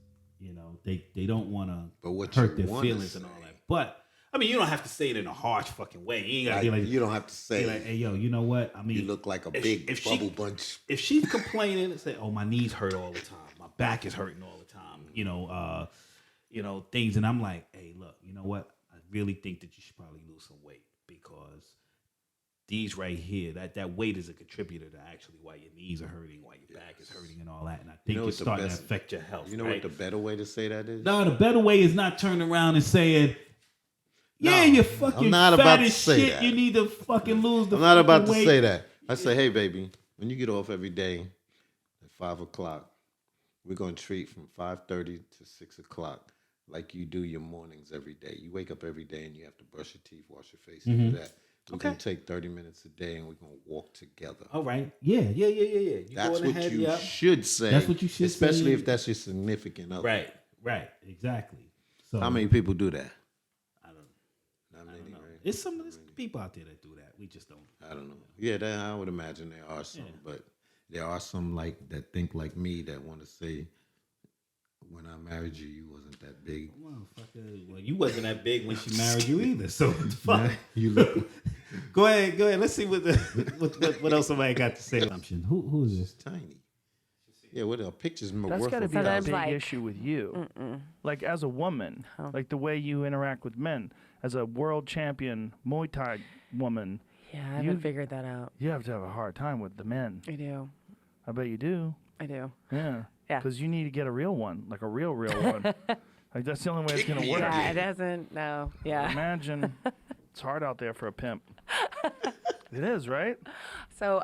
They don't want to hurt their feelings and all that, but. I mean, you don't have to say it in a harsh fucking way. You ain't gotta be like, you don't have to say, like, hey, yo, you know what? I mean, you look like a big bubble bunch. If she's complaining and say, oh, my knees hurt all the time, my back is hurting all the time, things, and I'm like, hey, look, you know what? I really think that you should probably lose some weight because these right here, that weight is a contributor to actually why your knees are hurting, why your back is hurting, and all that. And I think it's starting to affect your health. You know what the better way to say that is? No, the better way is not turning around and saying. Yeah, you're fucking I'm not fat about to as say shit. that. You need to fucking lose the I'm not about weight. to say that. I say, hey, baby, when you get off every day at 5 o'clock, we're going to treat from 5:30 to 6 o'clock like you do your mornings every day. You wake up every day and you have to brush your teeth, wash your face, and do that. We're going to take 30 minutes a day and we're going to walk together. All right. Yeah. You that's what you should say. That's what you should say. Especially if that's your significant other. Right. Exactly. So how many people do that? There's some people out there that do that. We just don't. I don't know. Yeah, I would imagine there are some, but there are some that think like me that want to say, when I married you, you wasn't that big. Well, you wasn't that big when she married you either. So fuck. You look Go ahead. Let's see what else somebody got to say. Who is this? Tiny. Yeah, what the pictures more That's worth got to of be a thousands. big like, issue with you. Like as a woman, like the way you interact with men. As a world champion Muay Thai woman, Yeah, I haven't figured that out. you have to have a hard time with the men. I do. I bet you do. I do. Yeah. Yeah. Because you need to get a real one, like a real one. Like that's the only way it's gonna work. Yeah, it doesn't. No. Yeah. Imagine, it's hard out there for a pimp. It is, right? So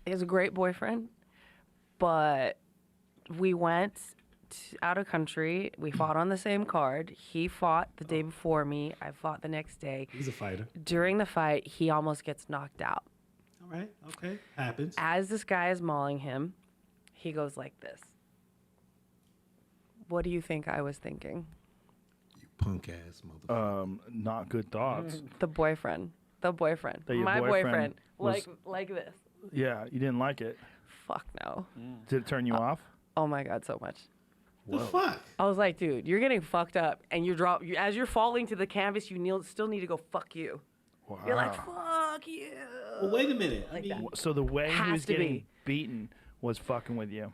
he was a great boyfriend, but we went out of country. We fought on the same card. He fought the day before me. I fought the next day. He's a fighter. During the fight, he almost gets knocked out. All right. Okay. Happens. As this guy is mauling him, he goes like this. What do you think I was thinking? You punk ass motherfucker. Not good thoughts. The boyfriend. That your My boyfriend. was- Like this. Yeah, you didn't like it. Fuck no. Did it turn you off? Oh my God, so much. The fuck? I was like, dude, you're getting fucked up, and as you're falling to the canvas, you still need to go fuck you. Wow. You're like, fuck you. Well, wait a minute. Like that. So the way he Has was to getting be. beaten was fucking with you.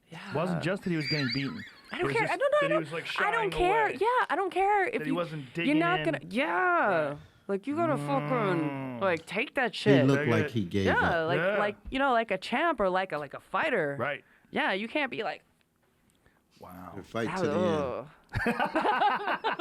Yeah. It wasn't just that he was getting beaten. I It don't was care. just I don't know. that he was, like, I don't shying care. away. Yeah, I don't care if That he wasn't You're digging not in. gonna. Yeah. Like you gotta fucking like take that He shit. looked like he gave yeah, up. like like a champ or like a fighter. Right. Yeah, you can't be like. Wow. The fight to the end. "Ugh."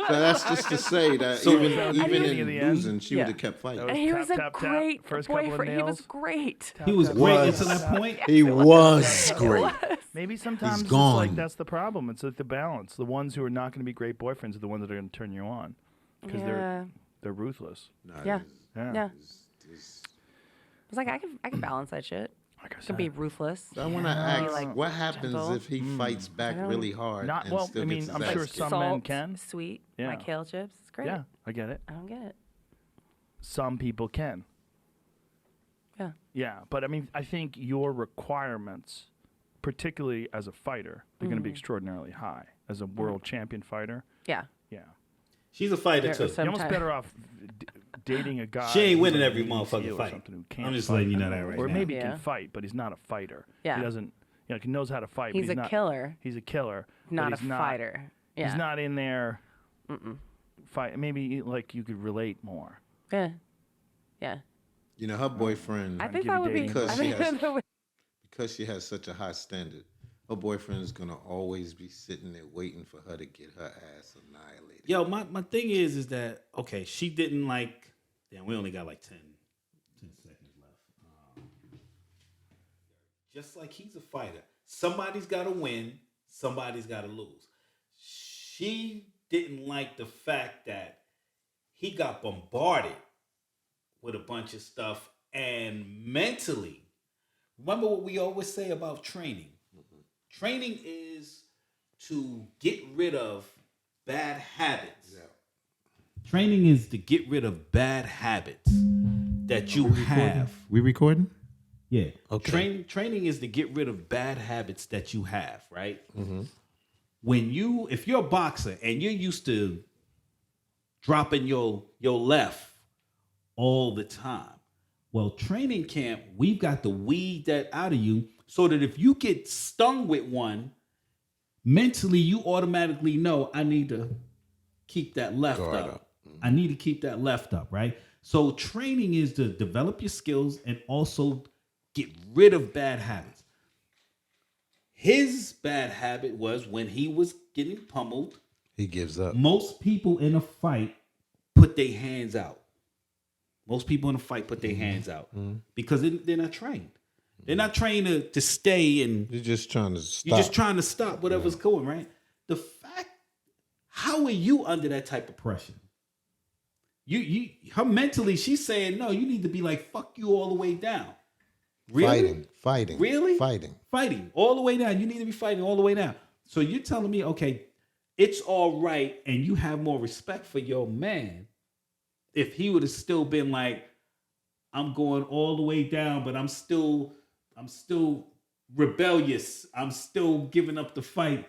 So that's just to say that So even that was the even beginning of in the end? losing, she Yeah. would have kept fighting. That And he was a tap, tap, great first couple of boyfriend. He was nails. great. He was tap, great tap. until that point. He was great. Maybe sometimes it's gone. like that's the problem. It's like the balance. The ones who are not going to be great boyfriends are the ones that are going to turn you on because Yeah. they're ruthless. Nah, Yeah. Yeah. Yeah. It's like I can balance that shit. Like I I said. can be ruthless. So I want to Be, ask, like, what happens gentle. if he fights back I don't- really hard Not- and well, still I mean, gets his I'm ass sure kicked? some Salt, men can. Sweet. Yeah. My kale chips. It's great. Yeah, I get it. I don't get it. Some people can. Yeah. Yeah, but I mean, I think your requirements, particularly as a fighter, they're going to be extraordinarily high. As a world champion fighter, Yeah. yeah. She's a fighter There too. was You're almost Sometime- better off dating a guy. She ain't who's winning like every an EDC motherfucking or fight. something who can't I'm just fight. letting you know that right Or now. maybe Yeah. can fight, but he's not a fighter. Yeah. He doesn't. He knows how to fight. He's but a not, killer, He's a killer. not but a he's not, fighter. Yeah. He's not in there. Fight. Maybe like you could relate more. Yeah. Yeah. You know, her boyfriend, I think give that you would be. dating Because I she think has- that would- because she has such a high standard, her boyfriend is gonna always be sitting there waiting for her to get her ass annihilated. Yo, my thing is that okay, she didn't like. Damn, we only got like 10 seconds left. Just like he's a fighter, somebody's got to win, somebody's got to lose. She didn't like the fact that he got bombarded with a bunch of stuff, and mentally, remember what we always say about training. Training is to get rid of bad habits. Training is to get rid of bad habits that you have. We recording? Yeah. Okay. Training is to get rid of bad habits that you have, right? When if you're a boxer and you're used to dropping your left all the time, well, training camp, we've got to weed that out of you so that if you get stung with one, mentally you automatically know I need to keep that left up. I need to keep that left up, right? So training is to develop your skills and also get rid of bad habits. His bad habit was when he was getting pummeled, He gives up. most people in a fight put their hands out. Most people in a fight put their hands out because they're not trained. They're not trained to stay and You're just trying to stop. you're just trying to stop whatever's going, right? The fact, how are you under that type of pressure? Her mentally, she's saying, no, you need to be like, fuck you all the way down. Really? Fighting. Really? Fighting. All the way down. You need to be fighting all the way down. So you're telling me, okay, it's all right, and you have more respect for your man if he would have still been like, I'm going all the way down, but I'm still rebellious. I'm still giving up the fight.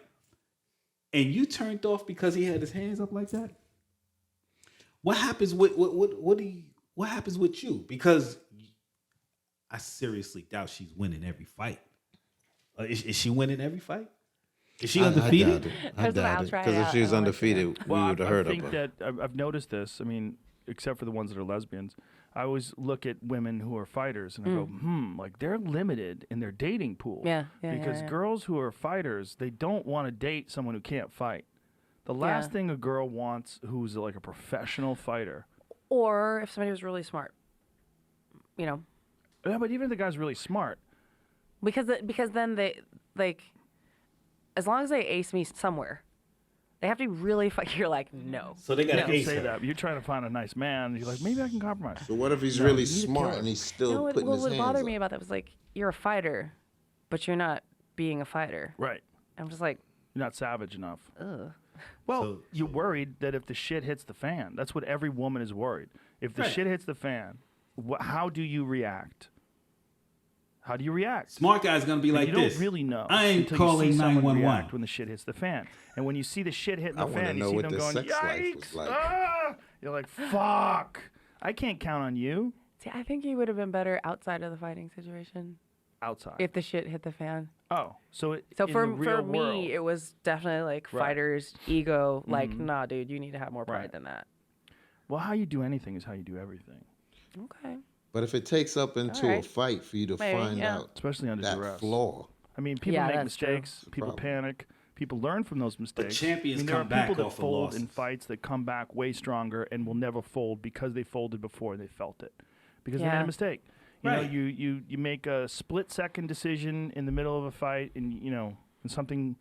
And you turned off because he had his hands up like that? What happens? What what happens with you? Because I seriously doubt she's winning every fight. Is she winning every fight? Is she undefeated? I doubt it. Because if she was undefeated, we would have heard of her. I think that I've noticed this. I mean, except for the ones that are lesbians, I always look at women who are fighters and I go, like they're limited in their dating pool. Because girls who are fighters, they don't want to date someone who can't fight. The last thing a girl wants who's like a professional fighter. Or if somebody was really smart, you know. Yeah, but even if the guy's really smart. Because then they, like, as long as they ace me somewhere, they have to be really you're like, no. So they got to say that. You're trying to find a nice man. And you're like, maybe I can compromise. So what if he's really smart and he's still putting his what hands bothered up? me about that was like, you're a fighter, but you're not being a fighter. Right. I'm just like, you're not savage enough. Ugh. Well, you're worried that if the shit hits the fan, that's what every woman is worried. If the shit hits the fan, how do you react? How do you react? Smart guy's gonna be like you this. You don't really know. I ain't until calling you see someone 911 react when the shit hits the fan. And when you see the shit hitting the fan, you see them going, "Yikes!" You're like, "Fuck! I can't count on you." See, I think he would have been better outside of the fighting situation. Outside. If the shit hit the fan. Oh, so for me, world, it was definitely like fighters' ego. Like, nah, dude, you need to have more pride than that. Well, how you do anything is how you do everything. Okay. But if it takes up into a fight for you to find out, especially under that duress, flaw. I mean, people make mistakes. People panic. People learn from those mistakes. But champions there come are back people that off of fold losses. in fights that come back way stronger and will never fold because they folded before and they felt it because they made a mistake. You know, you make a split-second decision in the middle of a fight, and and something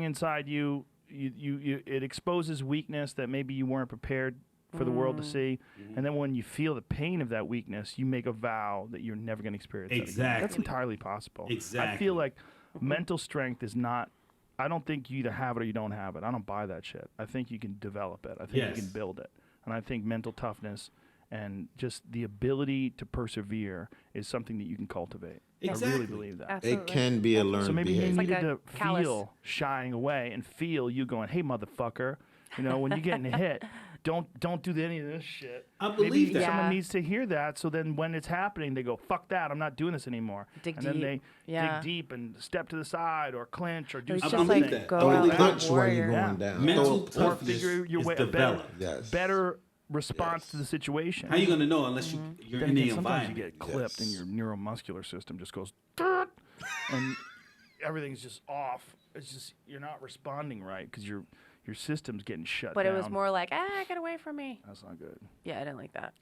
inside you it exposes weakness that maybe you weren't prepared for the world to see. And then when you feel the pain of that weakness, you make a vow that you're never going to experience that again. That's entirely possible. Exactly. I feel like mental strength is not, I don't think you either have it or you don't have it. I don't buy that shit. I think you can develop it. I think you can build it. And I think mental toughness and just the ability to persevere is something that you can cultivate. Exactly. I really believe that. Absolutely. It can be a learned So maybe behavior. you It's needed like to a callus. feel shying away and feel you going, hey, motherfucker. When you're getting hit, don't do any of this shit. I believe that. Someone needs to hear that, so then when it's happening, they go, fuck that, I'm not doing this anymore. Dig Then deep. they Yeah. dig deep and step to the side or clinch or do It's just something. like that. go Don't out like punch a while you're warrior. going down. Mental Don't- Or toughness figure your is way, a developed. better response to the situation. How you gonna know unless you're Then in the again, sometimes you environment? get clipped and your neuromuscular system just goes, "Dirt," and everything's just off. It's just you're not responding right because your system's getting shut But down. it was more like, get away from me. That's not good. Yeah, I didn't like that.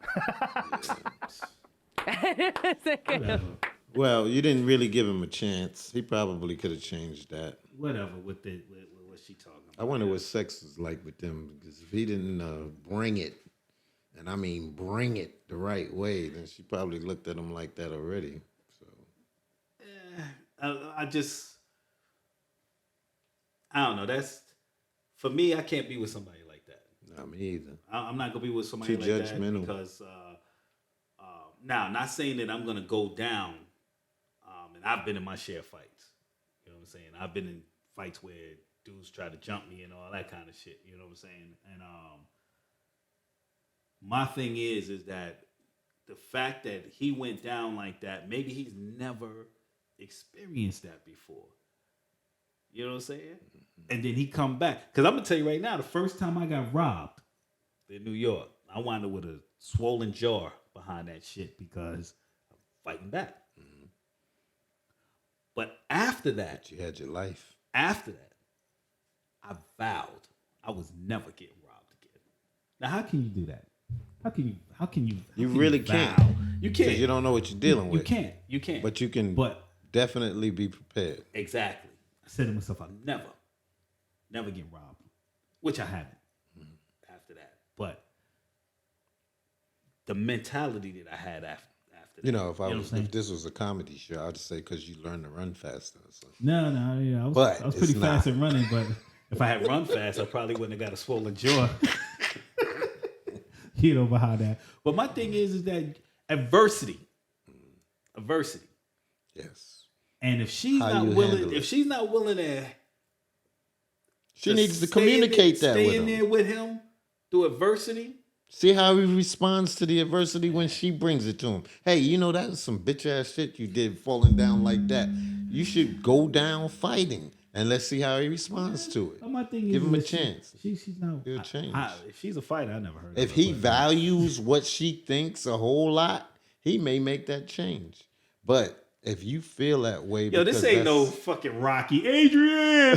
Well, you didn't really give him a chance. He probably could have changed that. Whatever with what she talking about. I wonder what sex was like with them, because if he didn't bring it, and I mean bring it the right way, then she probably looked at him like that already. So I don't know. That's for me. I can't be with somebody like that. not me either. I'm not gonna be with somebody Too like judgmental. that because now, not saying that I'm gonna go down. And I've been in my share of fights. You know what I'm saying? I've been in fights where dudes try to jump me and all that kind of shit. You know what I'm saying? And my thing is that the fact that he went down like that, maybe he's never experienced that before. You know what I'm saying? And then he come back. Because I'm going to tell you right now, the first time I got robbed in New York, I wound up with a swollen jaw behind that shit because I'm fighting back. But after that, you had your life. After that, I vowed I was never getting robbed again. Now, how can you do that? How can you? You really vow? can't. You can't. 'Cause you don't know what you're dealing with. You can't. But you can. Definitely be prepared. Exactly. I said to myself, I'll never get robbed, which I haven't after that. But the mentality that I had after that. You know, if what I'm saying? if this was a comedy show, I'd say because you learn to run faster. So. No, yeah, I was pretty it's fast not. at running, but if I had run fast, I probably wouldn't have got a swollen jaw. You know behind that. But my thing is that adversity. Yes. And if she's How not you willing, handle if it. she's not willing to, She needs to communicate that stay with in him. there with him through adversity, See how he responds to the adversity when she brings it to him. Hey, you know that was some bitch ass shit you did falling down like that. You should go down fighting, and let's see how he responds to it. My thing Give is him a that chance. She's not. He'll change. If she's a fighter, I never heard. If of he her, values what she thinks a whole lot, he may make that change. But if you feel that way, yo, this ain't no fucking Rocky. Adrian,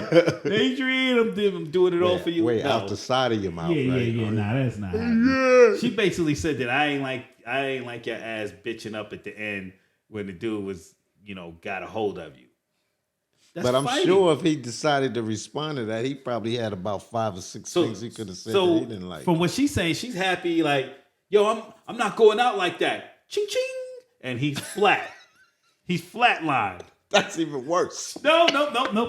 I'm doing it all for you. Wait, No. out the side of your mouth, Yeah, right? yeah. Nah, that's not. Yeah. She basically said that I ain't like your ass bitching up at the end when the dude was, got a hold of you. That's but I'm fighting. sure if he decided to respond to that, he probably had about 5 or 6 things he could have said that he didn't like. From what she's saying, she's happy. Like, yo, I'm not going out like that. Ching ching, and he's flat. He's flatlined. That's even worse. No.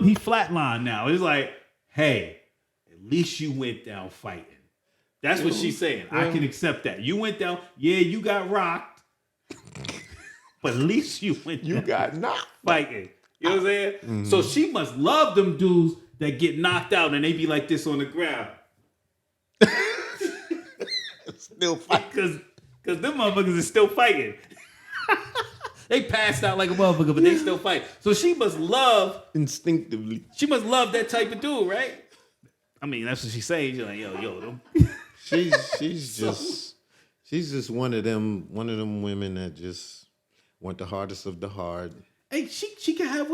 He's flatlined now. It's like, hey, at least you went down fighting. That's what she's saying. I can accept that. You went down. Yeah, you got rocked. But at least you went down. You got knocked. Fighting. You know what I'm saying? Mm-hmm. So she must love them dudes that get knocked out and they be like this on the ground. Still fighting. Because them motherfuckers is still fighting. They passed out like a motherfucker, but they still fight. So she must love instinctively. She must love that type of dude, right? I mean, that's what she's saying. She's like, yo, them. She's just one of them women that just want the hardest of the hard. Hey, she can have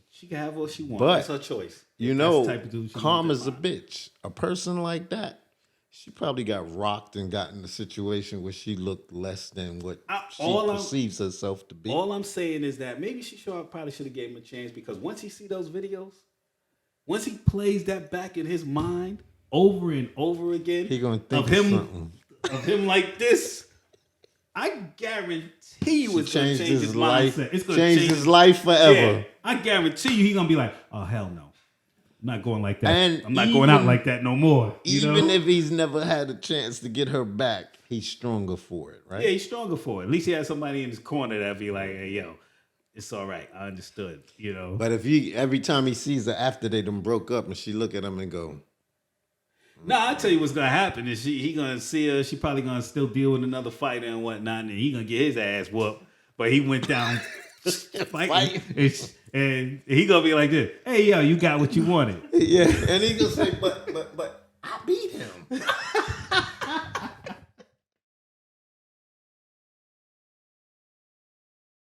she can have what she wants. But That's her choice. You That's know, the type of dude she calm wants. as a bitch. A person like that, she probably got rocked and got in a situation where she looked less than what she perceives herself to be. All I'm saying is that maybe probably should have gave him a chance, because once he see those videos, once he plays that back in his mind over and over again, he gonna think of him something. Of him like this, I guarantee you it's gonna change his life. mindset. It's gonna change his life forever. Yeah, I guarantee you he's gonna be like, oh hell no. I'm not going like that. And I'm not going out like that no more. Even if he's never had a chance to get her back, he's stronger for it, right? Yeah, he's stronger for it. At least he has somebody in his corner that'd be like, hey, yo, it's all right. I understood, But if every time he sees her after they done broke up and she look at him and go, I tell you what's gonna happen is he gonna see her. She probably gonna still deal with another fighter and whatnot, and he gonna get his ass whooped. But he went down fighting, and he gonna be like this. Hey, yo, you got what you wanted. Yeah, and he gonna say, but I beat him.